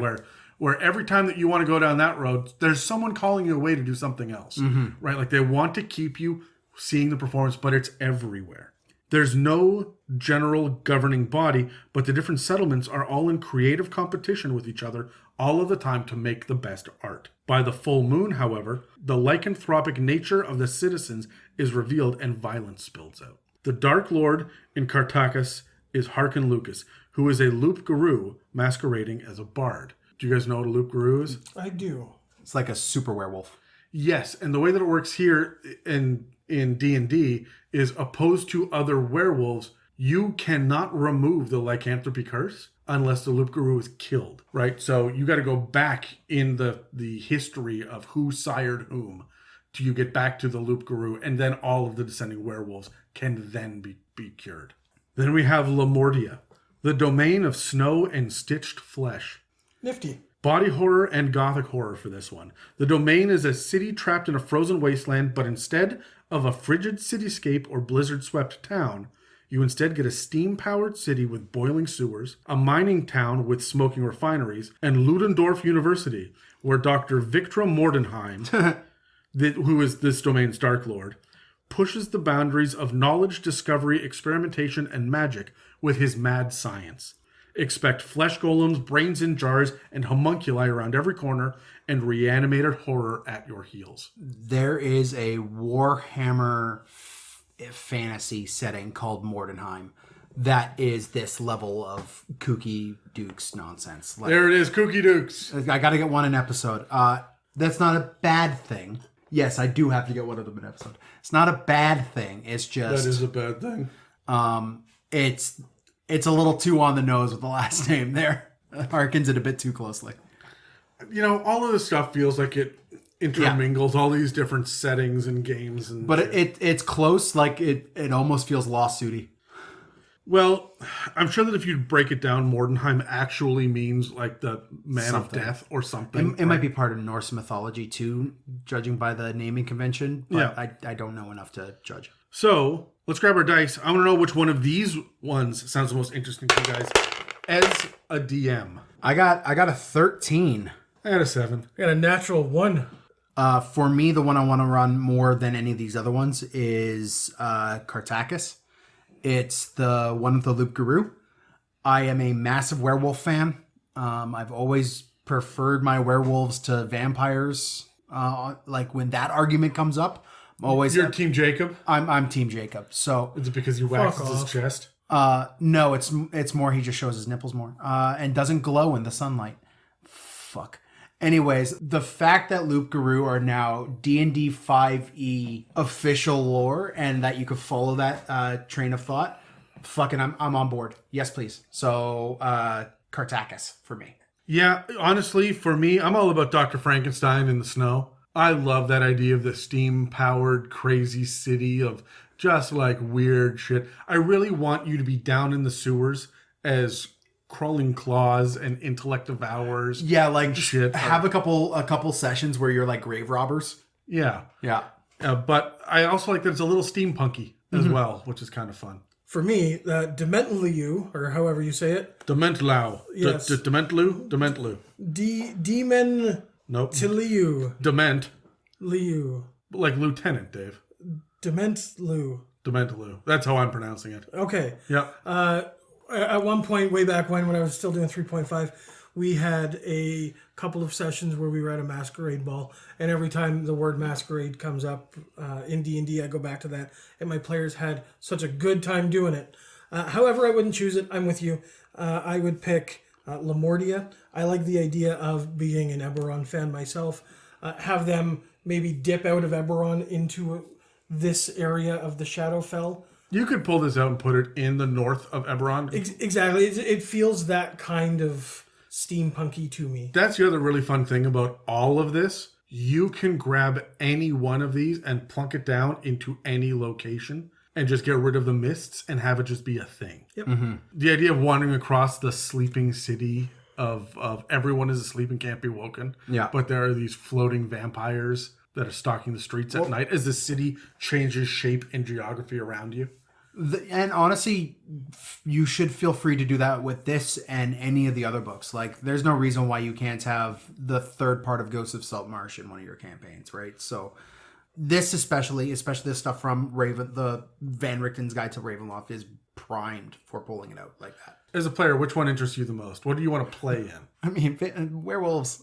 where every time that you want to go down that road, there's someone calling you away to do something else, right? Like they want to keep you seeing the performance, but it's everywhere. There's no general governing body, but the different settlements are all in creative competition with each other all of the time to make the best art. By the full moon, however, the lycanthropic nature of the citizens is revealed and violence spills out. The Dark Lord in Kartakass is Har'Akir Lucas, who is a Loop Guru masquerading as a bard. Do you guys know what a Loop Guru is? I do. It's like a super werewolf. Yes, and the way that it works here in D&D is opposed to other werewolves, you cannot remove the lycanthropy curse unless the Loop Guru is killed, right? So you got to go back in the history of who sired whom till you get back to the Loop Guru, and then all of the descending werewolves can then be cured. Then we have Lamordia, the domain of snow and stitched flesh. Nifty. Body horror and gothic horror for this one. The domain is a city trapped in a frozen wasteland, but instead of a frigid cityscape or blizzard-swept town, you instead get a steam-powered city with boiling sewers, a mining town with smoking refineries, and Ludendorff University, where Dr. Victor Mordenheim, who is this domain's Dark Lord, pushes the boundaries of knowledge, discovery, experimentation, and magic with his mad science. Expect flesh golems, brains in jars, and homunculi around every corner, and reanimated horror at your heels. There is a Warhammer fantasy setting called Mordenheim that is this level of kooky dukes nonsense. Like, There it is, Kooky Dukes. I got to get one an episode. That's not a bad thing. Yes, I do have to get one of them an episode. It's not a bad thing. It's just That is a bad thing. it's a little too on the nose with the last name there. Harkens it a bit too closely. You know, all of this stuff feels like it intermingles all these different settings and games. And But it's close. Like it almost feels lawsuity. Well, I'm sure that if you break it down, Mordenheim actually means like the man Something. of death or something. It might be part of Norse mythology too, judging by the naming convention. But Yeah. I don't know enough to judge. So let's grab our dice. I want to know which one of these ones sounds the most interesting to you guys as a DM. I got a 13. I had a 7. I got a natural 1. For me, the one I want to run more than any of these other ones is Kartakass. It's the one with the Loop Guru. I am a massive werewolf fan. I've always preferred my werewolves to vampires. Like when that argument comes up, I'm always You're Team Jacob? I'm Team Jacob. So Is it because you waxed his off. chest? no, it's more he just shows his nipples more and doesn't glow in the sunlight. Fuck. Anyways, the fact that Loop Guru are now D&D 5e official lore and that you could follow that train of thought, fucking I'm on board. Yes, please. So Kartakass for me. Yeah, honestly, for me, I'm all about Dr. Frankenstein in the snow. I love that idea of the steam-powered crazy city of just like weird shit. I really want you to be down in the sewers as crawling claws and intellect devours. Yeah, like Shit. have a couple sessions where you're like grave robbers. Yeah. Yeah. But I also like that it's a little steampunky as well, which is kind of fun. For me, Dementlieu, or however you say it, Dementlieu. Yes. Dementlieu? Dementlieu. Dementlieu. Nope. Dement. Liu. Like lieutenant, Dave. Dementlieu. Dementlieu. That's how I'm pronouncing it. Okay. Yep. At one point, way back when I was still doing 3.5, We had a couple of sessions where we were at a masquerade ball, and every time the word masquerade comes up in D&D, I go back to that, and my players had such a good time doing it. However, I wouldn't choose it. I'm with you. I would pick Lamordia. I like the idea of being an Eberron fan myself. Have them maybe dip out of Eberron into this area of the Shadowfell. You could pull this out and put it in the north of Eberron. Exactly. It feels that kind of steampunky to me. That's the other really fun thing about all of this. You can grab any one of these and plunk it down into any location and just get rid of the mists and have it just be a thing. Yep. The idea of wandering across the sleeping city of everyone is asleep and can't be woken. Yeah. But there are these floating vampires that are stalking the streets at night as the city changes shape and geography around you. And honestly, you should feel free to do that with this and any of the other books. Like, there's no reason why you can't have the third part of Ghosts of Saltmarsh in one of your campaigns, right? So this especially this stuff from the Van Richten's Guide to Ravenloft is primed for pulling it out like that. As a player, which one interests you the most? What do you want to play in? I mean, werewolves.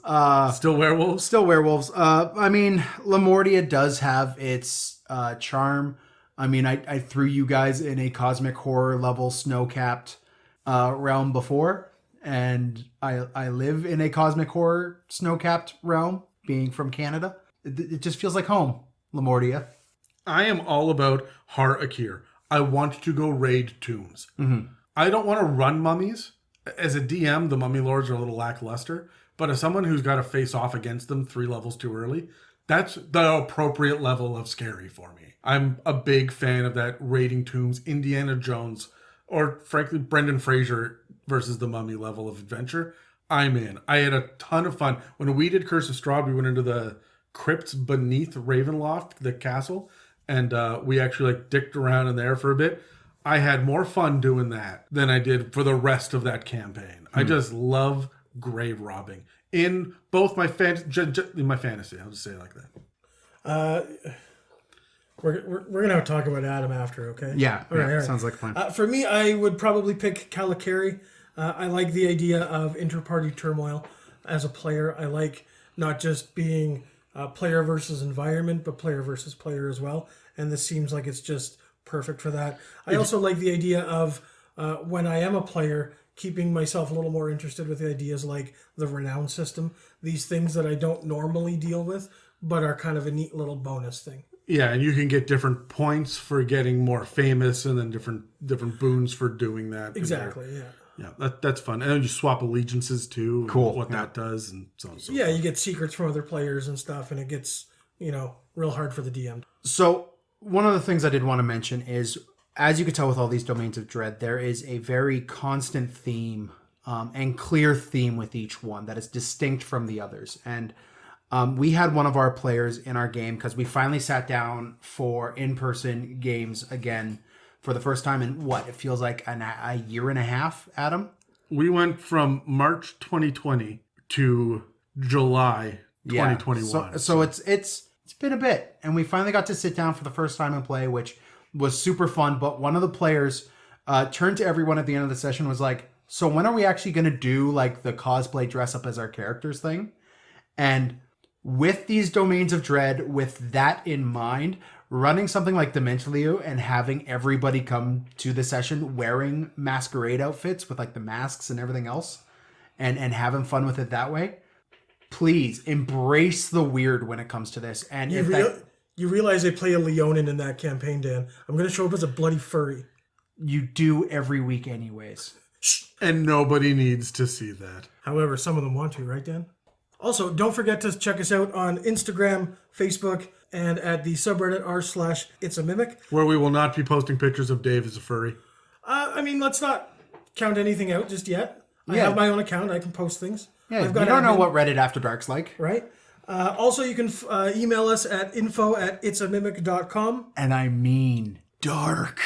Still werewolves? Still werewolves. I mean, Lamordia does have its charm. I mean, I threw you guys in a cosmic horror level snow-capped realm before, and I live in a cosmic horror snow-capped realm, being from Canada. It just feels like home, Lamordia. I am all about Har'Akir. I want to go raid tombs. Mm-hmm. I don't want to run mummies. As a DM, the mummy lords are a little lackluster, but as someone who's got to face off against them 3 levels too early, that's the appropriate level of scary for me. I'm a big fan of that raiding tombs, Indiana Jones, or frankly, Brendan Fraser versus the mummy level of adventure. I'm in. I had a ton of fun. When we did Curse of Strahd, we went into the crypts beneath Ravenloft, the castle, and we actually dicked around in there for a bit. I had more fun doing that than I did for the rest of that campaign. I just love grave robbing in both my in my fantasy. I'll just say it like that. We're gonna talk about Adam after, okay? Yeah, all right. Sounds like a plan. For me, I would probably pick Kalakeri. I like the idea of inter-party turmoil as a player. I like not just being player versus environment, but player versus player as well. And this seems like it's just perfect for that. I also like the idea of when I am a player, keeping myself a little more interested with the ideas like the renown system, these things that I don't normally deal with, but are kind of a neat little bonus thing. Yeah, and you can get different points for getting more famous, and then different boons for doing that. Exactly. Yeah, that's fun. And then you swap allegiances too. Cool. What that does, and so on and so Yeah, forth. you get secrets from other players and stuff, and it gets real hard for the DM. So one of the things I did want to mention is, as you can tell with all these domains of dread, there is a very constant theme and clear theme with each one that is distinct from the others. And we had one of our players in our game, because we finally sat down for in-person games again for the first time in it feels like a year and a half, Adam? We went from March 2020 to July 2021. So it's been a bit, and we finally got to sit down for the first time and play, which was super fun. But one of the players turned to everyone at the end of the session, was like, so when are we actually going to do the cosplay dress up as our characters thing? And with these domains of dread, with that in mind, running something like Dementlieu and having everybody come to the session wearing masquerade outfits with the masks and everything else, and having fun with it that way, please embrace the weird when it comes to this. And you realize they play a Leonin in that campaign, Dan. I'm going to show up as a bloody furry. You do every week anyways. And nobody needs to see that. However, some of them want to, right, Dan? Also, don't forget to check us out on Instagram, Facebook, and at the subreddit r/it'samimic. Where we will not be posting pictures of Dave as a furry. Let's not count anything out just yet. I Yeah. have my own account. I can post things. Yeah, you don't know what Reddit After Dark's like. Right? Also, you can email us at info@it'samimic.com. And I mean dark.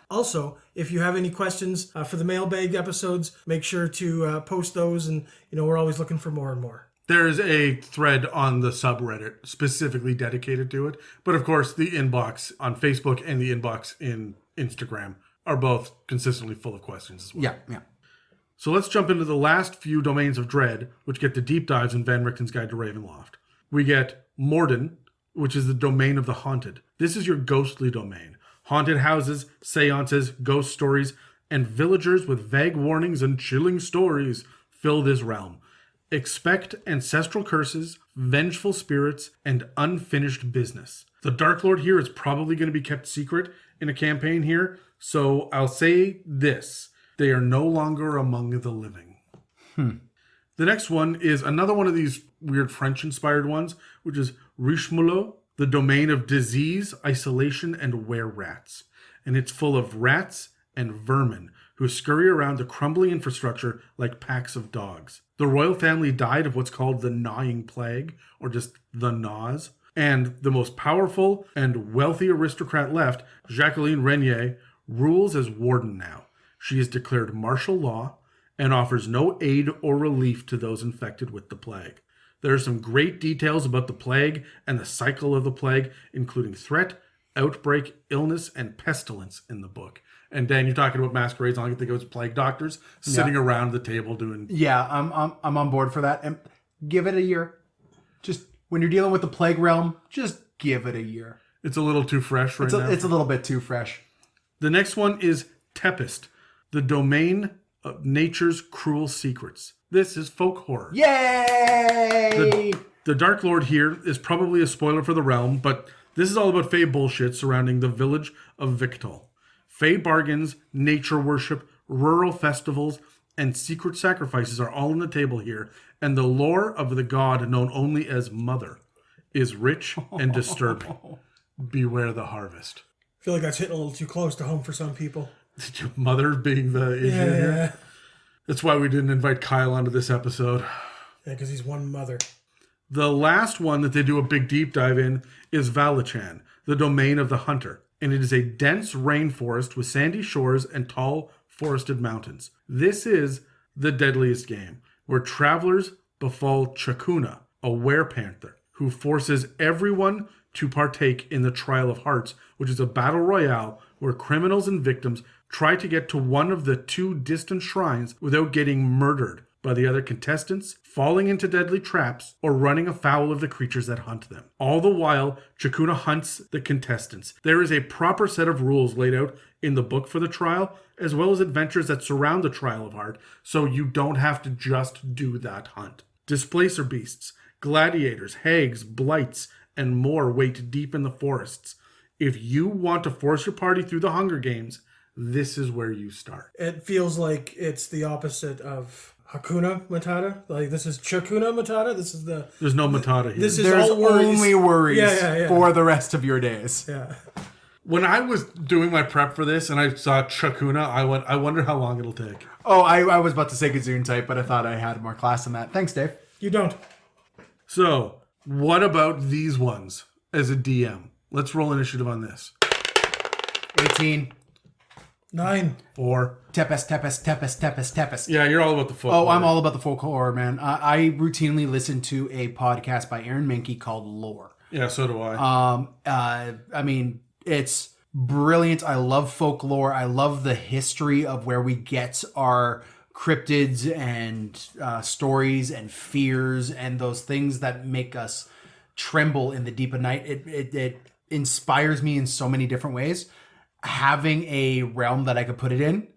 Also, if you have any questions for the mailbag episodes, make sure to post those, and we're always looking for more and more. There's a thread on the subreddit specifically dedicated to it. But of course, the inbox on Facebook and the inbox in Instagram are both consistently full of questions as well. Yeah. So let's jump into the last few domains of dread, which get the deep dives in Van Richten's Guide to Ravenloft. We get Morden, which is the domain of the haunted. This is your ghostly domain. Haunted houses, seances, ghost stories, and villagers with vague warnings and chilling stories fill this realm. Expect ancestral curses, vengeful spirits, and unfinished business. The Dark Lord here is probably going to be kept secret in a campaign here, so I'll say this. They are no longer among the living. The next one is another one of these weird French-inspired ones, which is Richemulot, the domain of disease, isolation, and were-rats. And it's full of rats and vermin who scurry around the crumbling infrastructure like packs of dogs. The royal family died of what's called the gnawing plague, or just the gnaws. And the most powerful and wealthy aristocrat left, Jacqueline Renier, rules as warden now. She is declared martial law and offers no aid or relief to those infected with the plague. There are some great details about the plague and the cycle of the plague, including threat, outbreak, illness, and pestilence in the book. And Dan, you're talking about masquerades. I think it was plague doctors sitting around the table doing... Yeah, I'm on board for that. And give it a year. Just when you're dealing with the plague realm, just give it a year. It's a little too fresh right now. It's a little bit too fresh. The next one is Tepest, the domain of nature's cruel secrets. This is folk horror. Yay! The Dark Lord here is probably a spoiler for the realm, but this is all about Fey bullshit surrounding the village of Victol. Fey bargains, nature worship, rural festivals, and secret sacrifices are all on the table here, and the lore of the god known only as Mother is rich and disturbing. Beware the harvest. I feel like that's hitting a little too close to home for some people. Mother being the issue here. Yeah. That's why we didn't invite Kyle onto this episode. Yeah, because he's one mother. The last one that they do a big deep dive in is Valachan, the domain of the hunter. And it is a dense rainforest with sandy shores and tall forested mountains. This is the deadliest game, where travelers befall Chakuna, a werepanther, who forces everyone to partake in the Trial of Hearts, which is a battle royale where criminals and victims try to get to one of the two distant shrines without getting murdered by the other contestants, falling into deadly traps, or running afoul of the creatures that hunt them. All the while, Chakuna hunts the contestants. There is a proper set of rules laid out in the book for the trial, as well as adventures that surround the Trial of Heart, so you don't have to just do that hunt. Displacer beasts, gladiators, hags, blights, and more wait deep in the forests. If you want to force your party through the Hunger Games, this is where you start. It feels like it's the opposite of Hakuna Matata. Like, this is Chakuna Matata. This is the... There's no Matata here. This is There's all worries. only worries Yeah. for the rest of your days. Yeah. When I was doing my prep for this and I saw Chakuna, I wonder how long it'll take. Oh, I was about to say Gazoon type, but I thought I had more class than that. Thanks, Dave. You don't. So, what about these ones as a DM? Let's roll initiative on this. 18. 9. 4. Tepest. Yeah, you're all about the folk. Oh, I'm all about the folk horror, man. I routinely listen to a podcast by Aaron Mahnke called Lore. Yeah, so do I. I mean, it's brilliant. I love folklore. I love the history of where we get our cryptids and stories and fears and those things that make us tremble in the deep of night. It inspires me in so many different ways. Having a realm that I could put it in.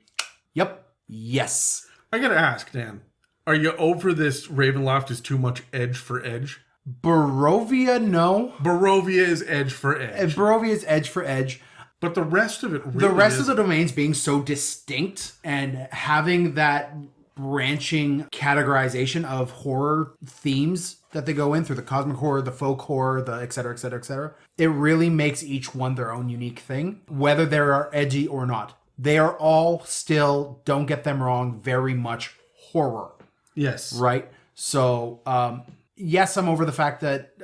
Yep. Yes. I gotta ask, Dan. Are you over this Ravenloft is too much edge for edge? Barovia, no. Barovia is edge for edge. Barovia is edge for edge. But the rest of it really The rest is. of the domains being so distinct and having that branching categorization of horror themes that they go in through the cosmic horror, the folk horror, the et cetera, et cetera, et cetera. It really makes each one their own unique thing, whether they are edgy or not. They are all still, don't get them wrong, very much horror. Yes. Right? So, yes, I'm over the fact that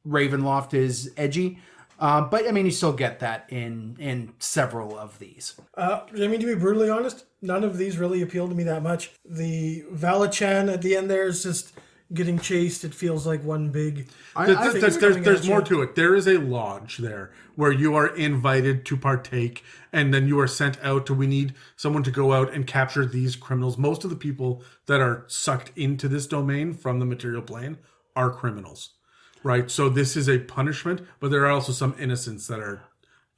Ravenloft is edgy. But I mean, you still get that in several of these. I mean, to be brutally honest, none of these really appeal to me that much. The Valachan at the end there is just, getting chased. It feels like one big. There's more to it. There is a lodge there where you are invited to partake, and then you are sent out to, we need someone to go out and capture these criminals. Most of the people that are sucked into this domain from the material plane are criminals, right? So this is a punishment, but there are also some innocents that are...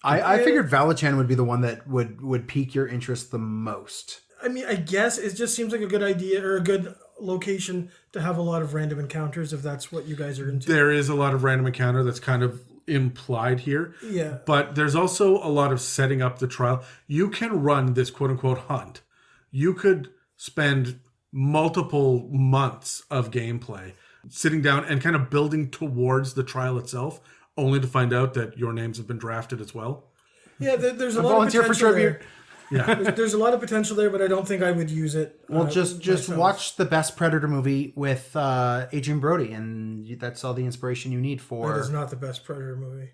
I figured Valachan would be the one that would pique your interest the most. I mean, I guess it just seems like a good idea or a good location to have a lot of random encounters if that's what you guys are into. There is a lot of random encounter that's kind of implied here. Yeah. But there's also a lot of setting up the trial. You can run this quote-unquote hunt. You could spend multiple months of gameplay sitting down and kind of building towards the trial itself, only to find out that your names have been drafted as well. Yeah, there's a lot of potential there. Yeah. There's a lot of potential there, but I don't think I would use it. Well, just watch the best Predator movie with Adrian Brody, and that's all the inspiration you need for... That is not the best Predator movie.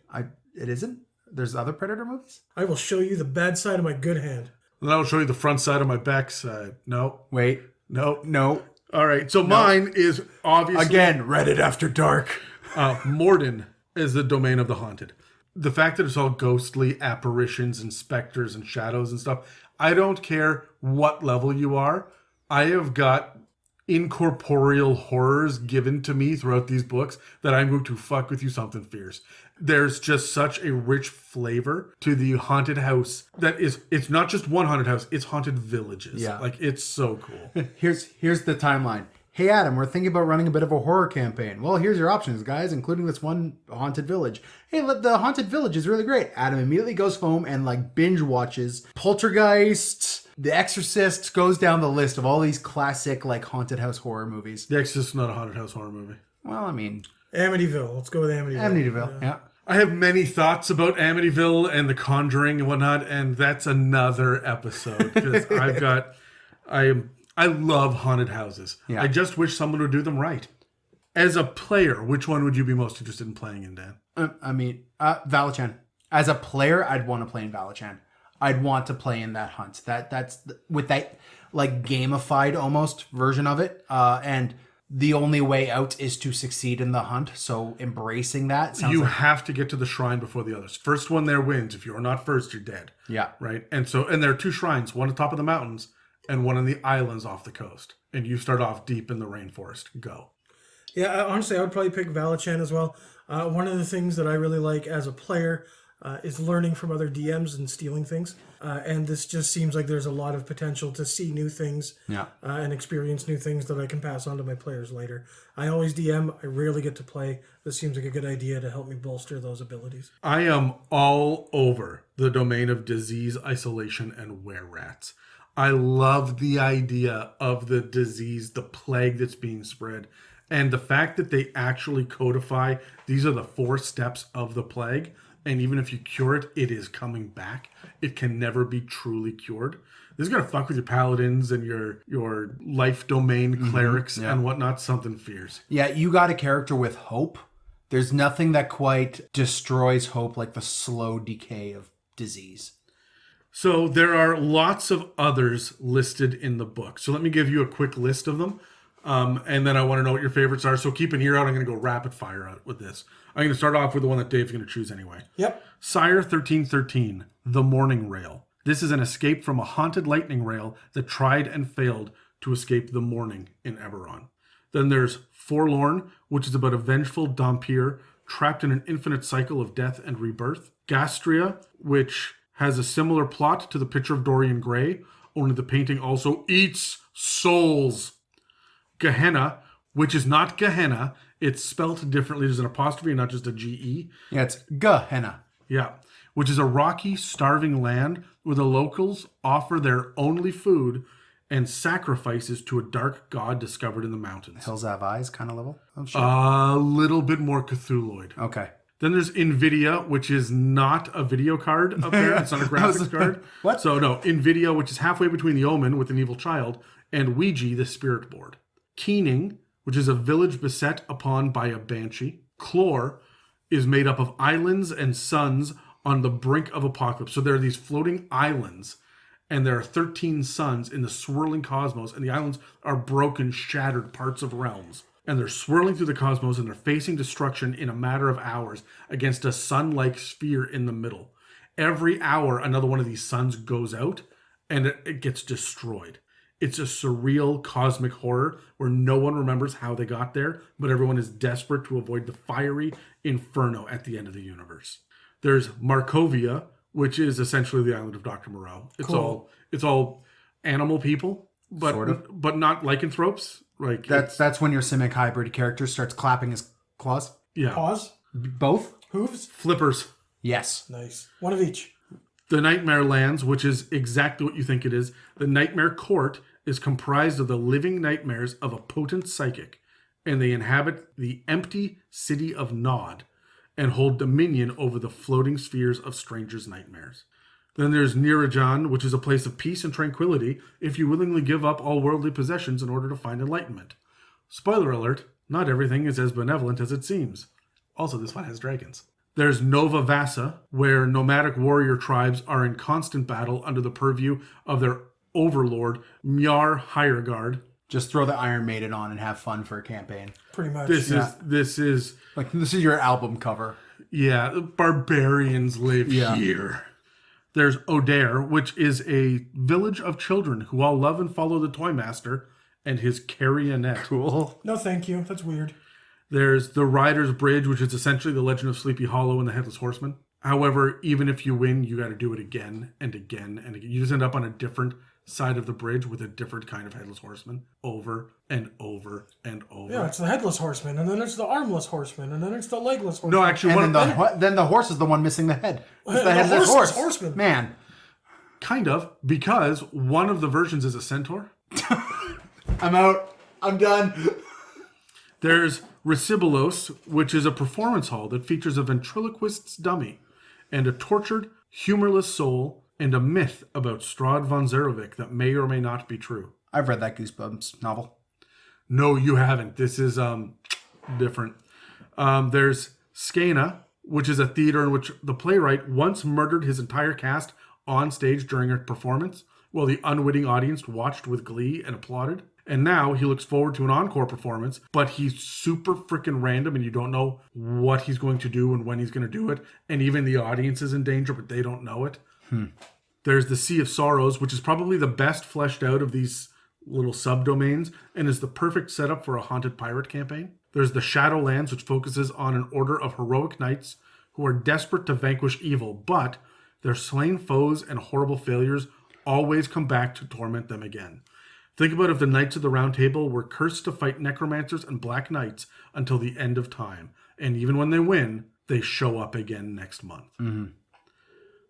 It isn't? There's other Predator movies? I will show you the bad side of my good hand. And I will show you the front side of my back side. No. Wait. No. All right. So mine is obviously... Again, Reddit After Dark. Morden is the domain of the haunted. The fact that it's all ghostly apparitions and specters and shadows and stuff, I don't care what level you are. I have got incorporeal horrors given to me throughout these books that I'm going to fuck with you something fierce. There's just such a rich flavor to the haunted house that it's not just one haunted house, it's haunted villages. Yeah. Like, it's so cool. Here's the timeline. Hey, Adam, we're thinking about running a bit of a horror campaign. Well, here's your options, guys, including this one haunted village. Hey, the haunted village is really great. Adam immediately goes home and binge watches Poltergeist, The Exorcist, goes down the list of all these classic haunted house horror movies. The Exorcist is not a haunted house horror movie. Well, I mean... Amityville. Let's go with Amityville. Amityville, yeah. I have many thoughts about Amityville and The Conjuring and whatnot, and that's another episode because I love haunted houses. Yeah. I just wish someone would do them right. As a player, which one would you be most interested in playing in, Dan? Valachan. As a player, I'd want to play in Valachan. I'd want to play in that hunt. With that gamified almost version of it, and the only way out is to succeed in the hunt. So embracing that sounds have to get to the shrine before the others. First one there wins. If you're not first, you're dead. Yeah. Right. And there are two shrines, one at the top of the mountains and one on the islands off the coast. And you start off deep in the rainforest. Go. Yeah, honestly, I would probably pick Valachan as well. One of the things that I really like as a player is learning from other DMs and stealing things. And this just seems like there's a lot of potential to see new things and experience new things that I can pass on to my players later. I always DM. I rarely get to play. This seems like a good idea to help me bolster those abilities. I am all over the domain of disease, isolation, and were-rats. I love the idea of the disease, the plague that's being spread, and the fact that they actually codify, these are the 4 steps of the plague, and even if you cure it, it is coming back. It can never be truly cured. This is going to fuck with your paladins and your life domain clerics and whatnot, something fierce. Yeah, you got a character with hope. There's nothing that quite destroys hope like the slow decay of disease. So there are lots of others listed in the book. So let me give you a quick list of them. And then I want to know what your favorites are. So keep an ear out. I'm going to go rapid fire out with this. I'm going to start off with the one that Dave's going to choose anyway. Yep. Sire 1313, The Morning Rail. This is an escape from a haunted lightning rail that tried and failed to escape the morning in Eberron. Then there's Forlorn, which is about a vengeful Dhampir trapped in an infinite cycle of death and rebirth. Gastria, which has a similar plot to the Picture of Dorian Gray, only the painting also eats souls. Gehenna, which is not Gehenna, it's spelt differently. There's an apostrophe, not just a G-E. Yeah, it's Gehenna. Yeah, which is a rocky, starving land where the locals offer their only food and sacrifices to a dark god discovered in the mountains. Hills Have Eyes kind of level? Oh, shit. A little bit more Cthulhuid. Okay. Then there's NVIDIA, which is not a video card up there. It's not a graphics card. What? So no, NVIDIA, which is halfway between the Omen with an evil child, and Ouija, the spirit board. Keening, which is a village beset upon by a banshee. Clore is made up of islands and suns on the brink of apocalypse. So there are these floating islands, and there are 13 suns in the swirling cosmos, and the islands are broken, shattered parts of realms. and they're swirling through the cosmos, and they're facing destruction in a matter of hours against a sun-like sphere in the middle. Every hour, another one of these suns goes out, and it gets destroyed. It's a surreal cosmic horror where no one remembers how they got there, but everyone is desperate to avoid the fiery inferno at the end of the universe. There's Markovia, which is essentially the island of Dr. Moreau. It's all animal people, but Sort of. but not lycanthropes. Like That's when your Simic hybrid character starts clapping his claws. yeah, Paws, Both? hooves. flippers. Yes. Nice. One of each. The Nightmare Lands, which is exactly what you think it is. The Nightmare Court is comprised of the living nightmares of a potent psychic, and they inhabit the empty city of Nod and hold dominion over the floating spheres of strangers' nightmares. Then there's Nirajan, which is a place of peace and tranquility if you willingly give up all worldly possessions in order to find enlightenment. Spoiler alert, not everything is as benevolent as it seems. Also, this one has dragons. There's Nova Vasa, where nomadic warrior tribes are in constant battle under the purview of their overlord, Mjar Hiergard. Just throw the Iron Maiden on and have fun for a campaign. Pretty much. This is Like, this is your album cover. yeah, barbarians live Yeah. here. There's Odair, which is a village of children who all love and follow the Toymaster and his carionette. Cool. No, thank you. That's weird. There's the Rider's Bridge, which is essentially the Legend of Sleepy Hollow and the Headless Horseman. However, even if you win, you got to do it again and again and again. You just end up on a different side of the bridge with a different kind of Headless Horseman over and over and over. Yeah, it's the headless horseman, and then it's the armless horseman, and then it's the legless horseman. No, actually, And then the horse is the one missing the head. It's the The headless horse horse. is horseman. Man. kind of, because one of the versions is a centaur. I'm out. I'm done. There's Recibulos, which is a performance hall that features a ventriloquist's dummy and a tortured, humorless soul and a myth about Strahd von Zarovic that may or may not be true. I've read that Goosebumps novel. No, you haven't. This is different. There's Skena, which is a theater in which the playwright once murdered his entire cast on stage during a performance, while the unwitting audience watched with glee and applauded. And now he looks forward to an encore performance, but he's super freaking random and you don't know what he's going to do and when he's going to do it. And even the audience is in danger, but they don't know it. There's the Sea of Sorrows, which is probably the best fleshed out of these little subdomains and is the perfect setup for a haunted pirate campaign. There's the Shadowlands, which focuses on an order of heroic knights who are desperate to vanquish evil, but their slain foes and horrible failures always come back to torment them again. Think about if the Knights of the Round Table were cursed to fight necromancers and black knights until the end of time, and even when they win, they show up again next month. Mm-hmm.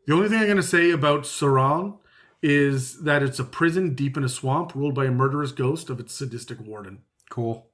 The only thing I'm going to say about Sauron is that it's a prison deep in a swamp ruled by a murderous ghost of its sadistic warden. Cool.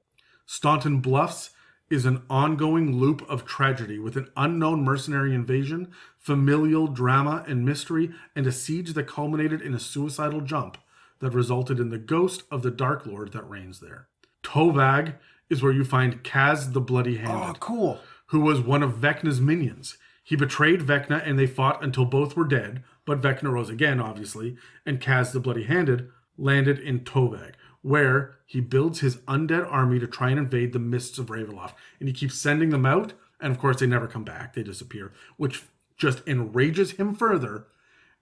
Staunton Bluffs is an ongoing loop of tragedy with an unknown mercenary invasion, familial drama and mystery, and a siege that culminated in a suicidal jump that resulted in the ghost of the Dark Lord that reigns there. Tovag is where you find Kaz the Bloody-Handed, Oh, cool. who was one of Vecna's minions. He betrayed Vecna and they fought until both were dead, but Vecna rose again, obviously, and Kaz the Bloody-Handed landed in Tovag, where he builds his undead army to try and invade the mists of Ravenloft. And he keeps sending them out, and of course they never come back, they disappear, which just enrages him further,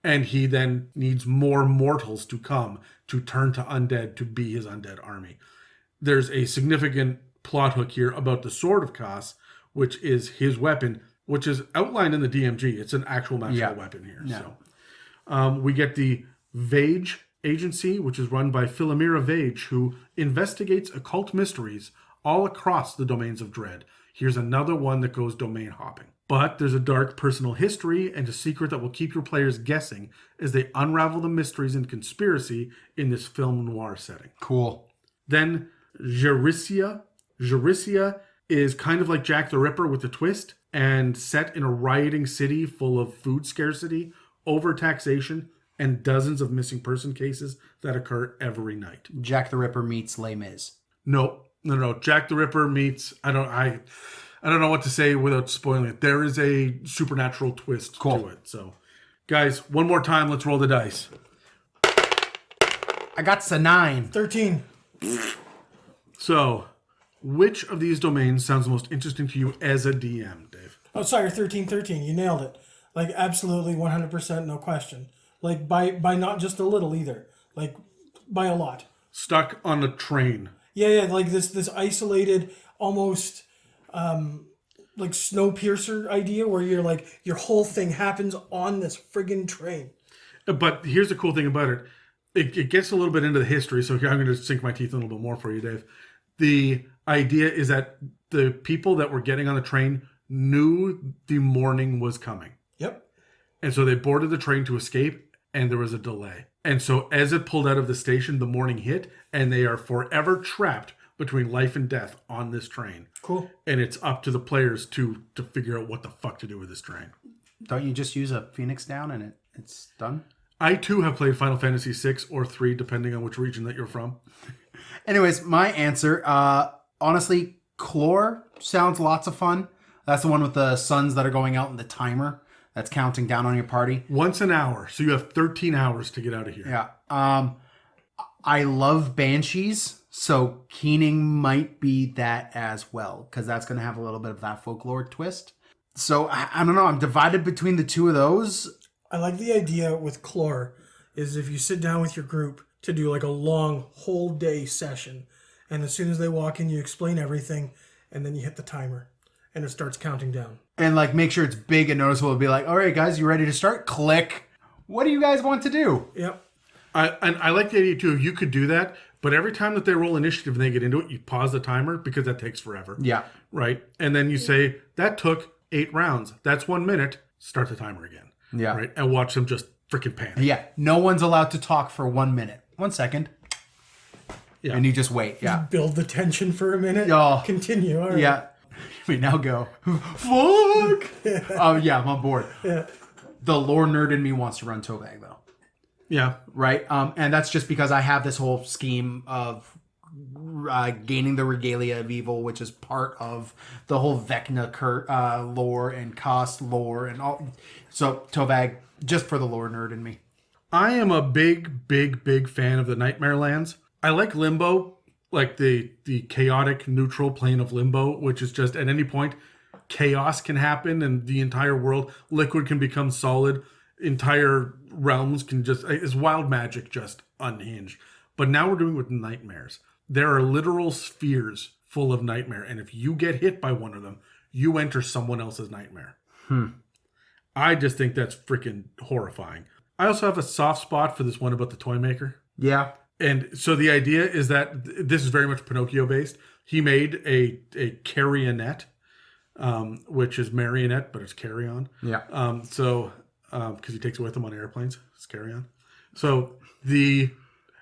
and he then needs more mortals to come to turn to undead to be his undead army. There's a significant plot hook here about the Sword of Kass, which is his weapon, which is outlined in the DMG. It's an actual magical weapon here. Yeah. So we get the Vage Agency, which is run by Philomira Vage, who investigates occult mysteries all across the domains of dread. Here's another one that goes domain hopping. But there's a dark personal history and a secret that will keep your players guessing as they unravel the mysteries and conspiracy in this film noir setting. Cool. Then Jarisia. Jarisia is kind of like Jack the Ripper with a twist and set in a rioting city full of food scarcity, overtaxation, and dozens of missing person cases that occur every night. Jack the Ripper meets Les Mis. No. Jack the Ripper meets I don't know what to say without spoiling it. There is a supernatural twist to it. So, guys, one more time, let's roll the dice. I got a 9. 13. So, Which of these domains sounds the most interesting to you as a DM, Dave? Oh, sorry, 1313. You nailed it. Like, absolutely 100%, no question. Like, by not just a little either. Like, by a lot. Stuck on a train. Yeah, like this isolated, almost like Snowpiercer idea where you're like, your whole thing happens on this friggin' train. But here's the cool thing about it. It gets a little bit into the history, so here I'm going to sink my teeth a little bit more for you, Dave. The idea is that the people that were getting on the train knew the morning was coming. Yep. And so they boarded the train to escape, and there was a delay. And so as it pulled out of the station, the morning hit, and they are forever trapped between life and death on this train. Cool. And it's up to the players to figure out what the fuck to do with this train. Don't you just use a Phoenix down and it's done? I, too, have played Final Fantasy 6 or 3, depending on which region that you're from. Anyways, my answer, honestly, Chlor sounds lots of fun. That's the one with the suns that are going out and the timer that's counting down on your party. Once an hour, so you have 13 hours to get out of here. Yeah. I love Banshees, so Keening might be that as well, because that's going to have a little bit of that folklore twist. So, I don't know. I'm divided between the two of those. I like the idea with Chlor is if you sit down with your group to do like a long whole day session, and as soon as they walk in, you explain everything, and then you hit the timer, and it starts counting down. And like make sure it's big and noticeable. It'll be like, all right, guys, you ready to start? Click. What do you guys want to do? Yep. I like the idea too. You could do that, but every time that they roll initiative and they get into it, you pause the timer because that takes forever. Yeah. Right? And then you say, that took 8 rounds. That's 1 minute. Start the timer again. Yeah. Right? And watch them just freaking panic. Yeah. No one's allowed to talk for 1 minute. 1 second. Yeah. And you just wait. Yeah. Build the tension for a minute. Oh. Continue. All right. Yeah. We now go. Fuck. Oh, yeah, I'm on board. Yeah. The lore nerd in me wants to run Tovag, though. Yeah. Right? And that's just because I have this whole scheme of gaining the regalia of evil, which is part of the whole Vecna lore and cost lore and all. So Tovag, just for the lore nerd in me. I am a big fan of the Nightmare Lands. I like Limbo, like the chaotic neutral plane of Limbo, which is just at any point chaos can happen and the entire world, liquid can become solid, entire realms can just, it's wild magic just unhinged. But now we're doing it with nightmares. There are literal spheres full of nightmare, and if you get hit by one of them, you enter someone else's nightmare. I just think that's freaking horrifying. I also have a soft spot for this one about the toy maker. Yeah. And so the idea is that this is very much Pinocchio based. He made a carrionette, which is marionette, but it's carry-on. Yeah. Because he takes it with him on airplanes. It's carry-on. So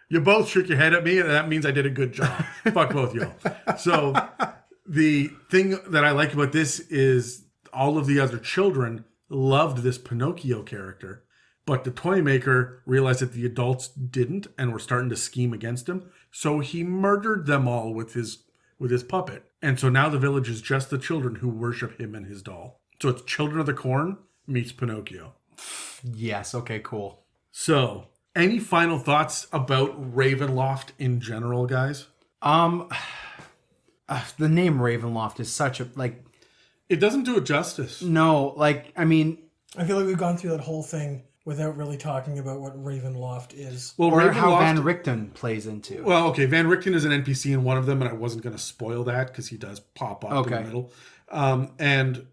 you both shook your head at me, and that means I did a good job. Fuck both y'all. So the thing that I like about this is all of the other children loved this Pinocchio character, but the toy maker realized that the adults didn't and were starting to scheme against him. So he murdered them all with his puppet. And so now the village is just the children who worship him and his doll. So it's Children of the Corn meets Pinocchio. Yes. Okay, cool. So any final thoughts about Ravenloft in general, guys? The name Ravenloft is such a, like... It doesn't do it justice. No, like, I mean... I feel like we've gone through that whole thing without really talking about what Ravenloft is. Well, Or Ravenloft, how Van Richten plays into. Well, okay, Van Richten is an NPC in one of them, and I wasn't going to spoil that because he does pop up in the middle. And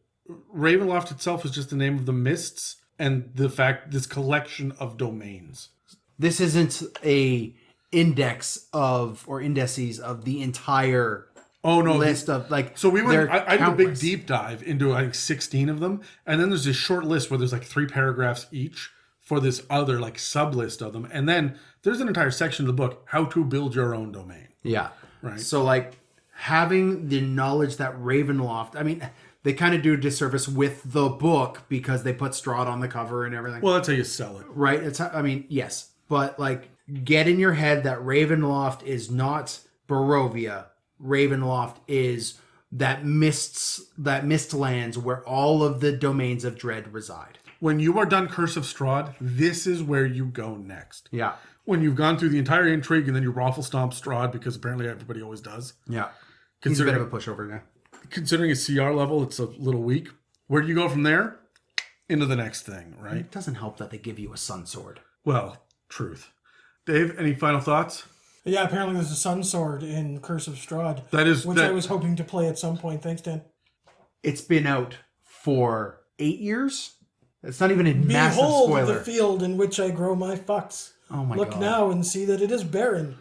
Ravenloft itself is just the name of the mists and the fact this collection of domains. This isn't a indices of the entire list of, like... So we went. I did a big countless. deep dive into I think 16 of them, and then there's this short list where there's like 3 paragraphs each for this other like sub list of them, and then there's an entire section of the book how to build your own domain. Yeah. Right. So, like, having the knowledge that Ravenloft... I mean, they kind of do a disservice with the book because they put Strahd on the cover and everything. Well, that's how you sell it. Right? I mean, yes. But, like, get in your head that Ravenloft is not Barovia. Ravenloft is that mistlands where all of the domains of dread reside. When you are done Curse of Strahd, this is where you go next. Yeah. When you've gone through the entire intrigue and then you raffle stomp Strahd, because apparently everybody always does. Yeah. He's a bit Considering, of a pushover now. considering his CR level, it's a little weak. Where do you go from there? Into the next thing, right? It doesn't help that they give you a sun sword. Well, truth. Dave, any final thoughts? Yeah, apparently there's a sun sword in Curse of Strahd. That is- which that- I was hoping to play at some point. Thanks, Dan. It's been out for 8 years. It's not even a massive Behold spoiler. the field in which I grow my fucks. Oh my Look god. now and see that it is barren.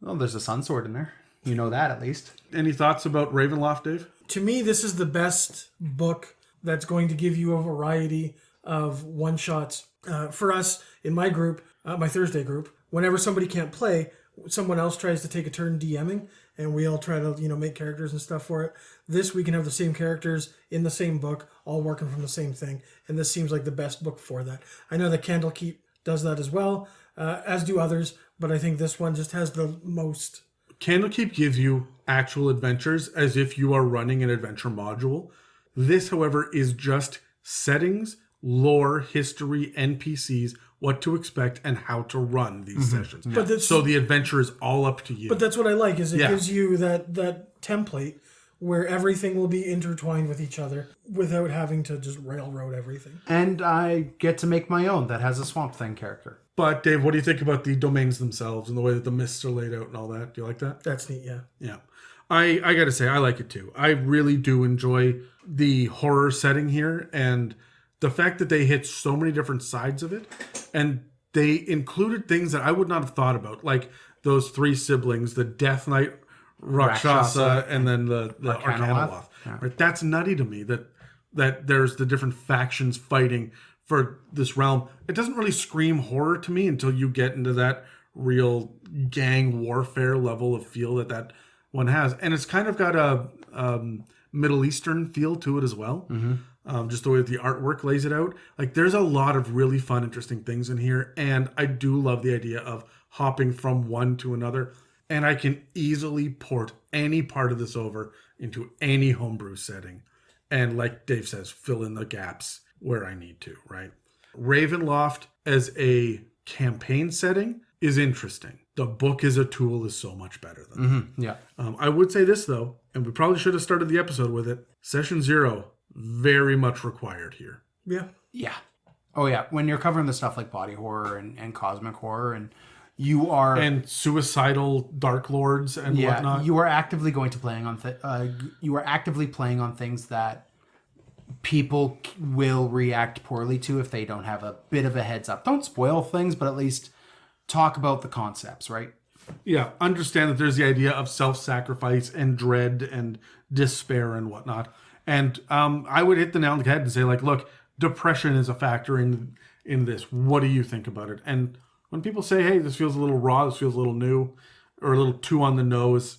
Well, there's a sun sword in there. You know that at least. Any thoughts about Ravenloft, Dave? To me, this is the best book that's going to give you a variety of one-shots. For us, in my group, my Thursday group, whenever somebody can't play, someone else tries to take a turn DMing, and we all try to, make characters and stuff for it. This, we can have the same characters in the same book, all working from the same thing, and this seems like the best book for that. I know that Candlekeep does that as well, as do others, but I think this one just has the most... Candlekeep gives you actual adventures as if you are running an adventure module. This, however, is just settings, lore, history, NPCs, what to expect, and how to run these sessions. But So the adventure is all up to you. But that's what I like, is it Yeah. gives you that template where everything will be intertwined with each other without having to just railroad everything. And I get to make my own that has a Swamp Thing character. But Dave, what do you think about the domains themselves and the way that the mists are laid out and all that? Do you like that? That's neat, yeah. Yeah. I got to say, I like it too. I really do enjoy the horror setting here and the fact that they hit so many different sides of it. And they included things that I would not have thought about, like those three siblings, the Death Knight, Rakshasa, and then the Arcanoloth. Yeah. Right? That's nutty to me that there's the different factions fighting for this realm. It doesn't really scream horror to me until you get into that real gang warfare level of feel that one has. And it's kind of got a Middle Eastern feel to it as well. Just the way that the artwork lays it out. Like, there's a lot of really fun, interesting things in here. And I do love the idea of hopping from one to another. And I can easily port any part of this over into any homebrew setting. And like Dave says, fill in the gaps where I need to, right? Ravenloft as a campaign setting is interesting. The book as a tool is so much better than that. Yeah. I would say this, though, and we probably should have started the episode with it. Session 0, very much required here. Yeah. Yeah. Oh, yeah. When you're covering the stuff like body horror and cosmic horror, and you are... And suicidal dark lords and whatnot. You are actively going to playing on... you are actively playing on things that people will react poorly to if they don't have a bit of a heads up. Don't spoil things, but at least talk about the concepts, right? Yeah, understand that there's the idea of self-sacrifice and dread and despair and whatnot. And I would hit the nail on the head and say, like, look, depression is a factor in this. What do you think about it? And when people say, hey, this feels a little raw, this feels a little new, or a little too on the nose,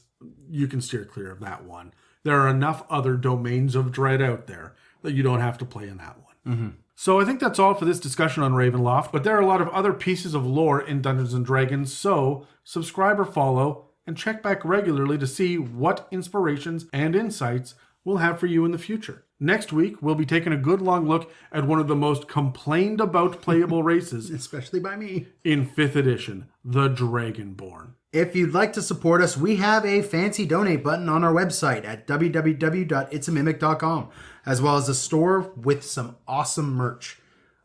you can steer clear of that one. There are enough other domains of dread out there that you don't have to play in that one. So I think that's all for this discussion on Ravenloft, but there are a lot of other pieces of lore in Dungeons & Dragons, so subscribe or follow, and check back regularly to see what inspirations and insights we'll have for you in the future. Next week, we'll be taking a good long look at one of the most complained about playable races, Especially by me. in 5th edition, the Dragonborn. If you'd like to support us, we have a fancy donate button on our website at www.itsamimic.com, as well as a store with some awesome merch.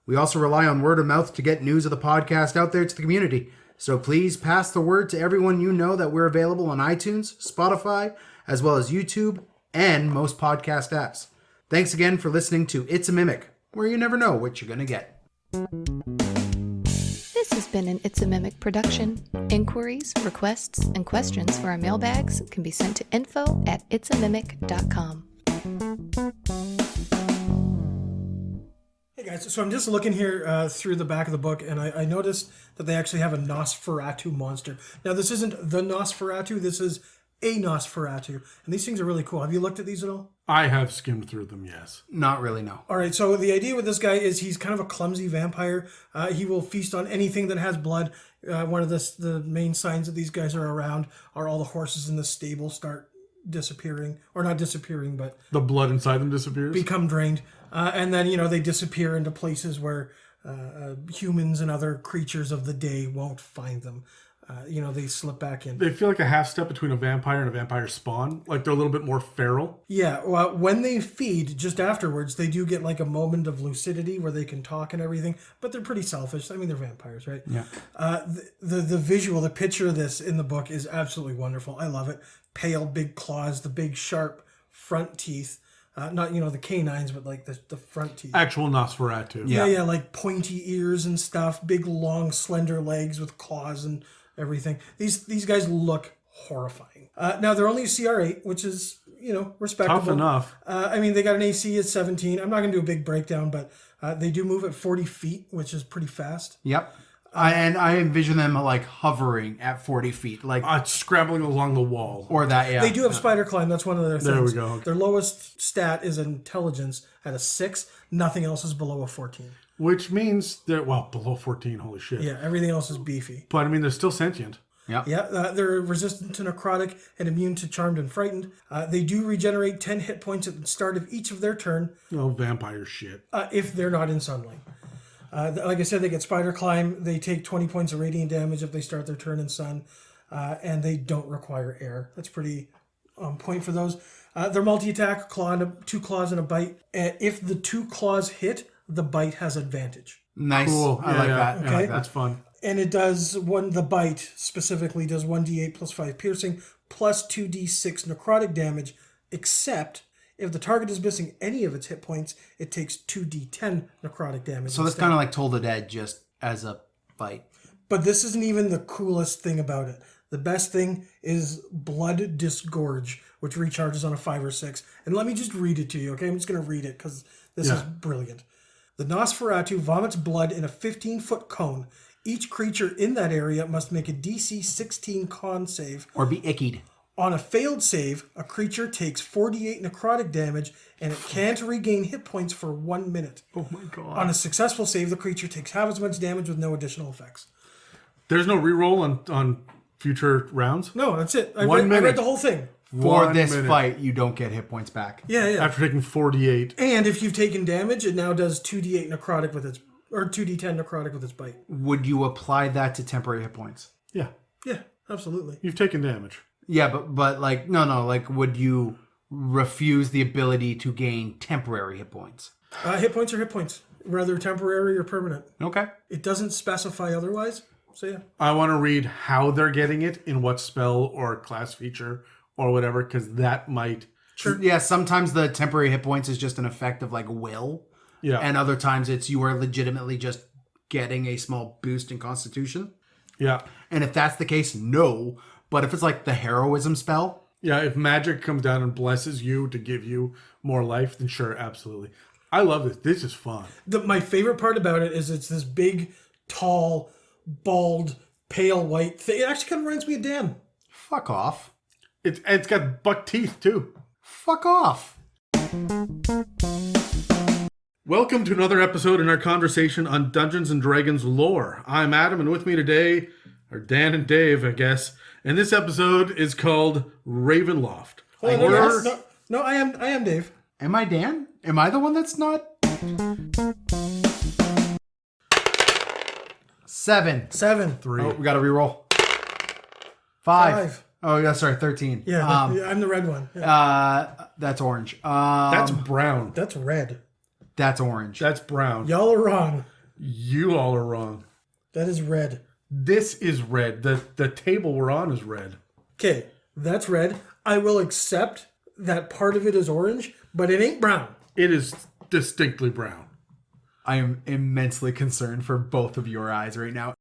We also rely on word of mouth to get news of the podcast out there to the community. So please pass the word to everyone you know that we're available on iTunes, Spotify, as well as YouTube and most podcast apps. Thanks again for listening to It's a Mimic, where you never know what you're going to get. This has been an It's a Mimic production. Inquiries, requests, and questions for our mailbags can be sent to info@itsamimic.com. Hey guys, so I'm just looking here through the back of the book, and I noticed that they actually have a Nosferatu monster. Now, this isn't the Nosferatu, this is a Nosferatu, and these things are really cool. Have you looked at these at all? I have skimmed through them, yes. Not really, no. All right, so the idea with this guy is he's kind of a clumsy vampire. He will feast on anything that has blood. One of the main signs that these guys are around are all the horses in the stable start disappearing, or not disappearing, but The blood inside them disappears? become drained. And then, they disappear into places where humans and other creatures of the day won't find them. they slip back in. They feel like a half step between a vampire and a vampire spawn. Like they're a little bit more feral. Yeah, well, when they feed, just afterwards, they do get like a moment of lucidity where they can talk and everything, but they're pretty selfish. I mean, they're vampires, right? Yeah. The visual, the picture of this in the book is absolutely wonderful. I love it. Pale, big claws, the big, sharp front teeth. Not, the canines, but like the front teeth. Actual Nosferatu. Yeah, like pointy ears and stuff. Big, long, slender legs with claws and everything. These guys look horrifying. Now, they're only a CR8, which is, respectable. Tough enough. They got an AC at 17. I'm not going to do a big breakdown, but they do move at 40 feet, which is pretty fast. Yep. And I envision them like hovering at 40 feet, like Scrambling along the wall. or that. Yeah, They do have spider climb. That's one of their things. There we go. Okay. Their lowest stat is intelligence at a 6. Nothing else is below a 14. Which means they're, below 14, holy shit. Yeah, everything else is beefy. But I mean, they're still sentient. Yeah. Yeah, they're resistant to necrotic and immune to charmed and frightened. They do regenerate 10 hit points at the start of each of their turn Oh, vampire shit. if they're not in sunlight. Like I said, they get spider climb. They take 20 points of radiant damage if they start their turn in sun. And they don't require air. That's pretty on point for those. They're multi-attack, 2 claws and a bite. If the 2 claws hit, the bite has advantage. Nice. Cool. I like that. Okay. I like that. That's fun. And it does the bite specifically does 1d8 plus 5 piercing plus 2d6 necrotic damage, except if the target is missing any of its hit points, it takes 2d10 necrotic damage. So that's kind of like Toll the Dead, just as a bite. But this isn't even the coolest thing about it. The best thing is Blood Disgorge, which recharges on a 5 or 6. And let me just read it to you, okay? I'm just going to read it because this is brilliant. The Nosferatu vomits blood in a 15-foot cone. Each creature in that area must make a DC 16 con save. Or be ickied. On a failed save, a creature takes 48 necrotic damage and it can't regain hit points for 1 minute. Oh my god. On a successful save, the creature takes half as much damage with no additional effects. There's no reroll on future rounds? No, that's it. I 1 minute. read the whole thing. For 1 this minute. fight, you don't get hit points back. Yeah. After taking 48. And if you've taken damage, it now does 2d8 necrotic with its, or 2d10 necrotic with its bite. Would you apply that to temporary hit points? Yeah. Yeah, absolutely. You've taken damage. Yeah, but like, no, like, would you refuse the ability to gain temporary hit points? Hit points are hit points, whether temporary or permanent. Okay. It doesn't specify otherwise, so yeah. I want to read how they're getting it, in what spell or class feature or whatever, because that might... Sure. Yeah, sometimes the temporary hit points is just an effect of like will. Yeah. And other times it's you are legitimately just getting a small boost in constitution. Yeah. And if that's the case, no. But if it's like the heroism spell, Yeah, if magic comes down and blesses you to give you more life, then sure, absolutely. I love this. This is fun. My favorite part about it is it's this big, tall, bald, pale white thing. It actually kind of reminds me of Dan. fuck off. It's got buck teeth, too. Fuck off. Welcome to another episode in our conversation on Dungeons & Dragons lore. I'm Adam, and with me today are Dan and Dave, I guess. And this episode is called Ravenloft. No, I am Dave. Am I Dan? Am I the one that's not? 7. 7. 3. Oh, we got to reroll. 5. Oh, yeah, sorry, 13. Yeah, I'm the red one. Yeah. That's orange. That's brown. That's red. That's orange. That's brown. Y'all are wrong. You all are wrong. That is red. This is red. The table we're on is red. Okay, that's red. I will accept that part of it is orange, but it ain't brown. It is distinctly brown. I am immensely concerned for both of your eyes right now.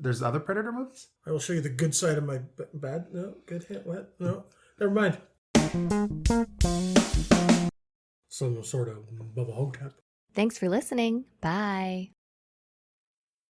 There's other Predator movies? I will show you the good side of my bad. No, good hit. What? No, never mind. Some sort of Bubba Hotep. Thanks for listening. Bye.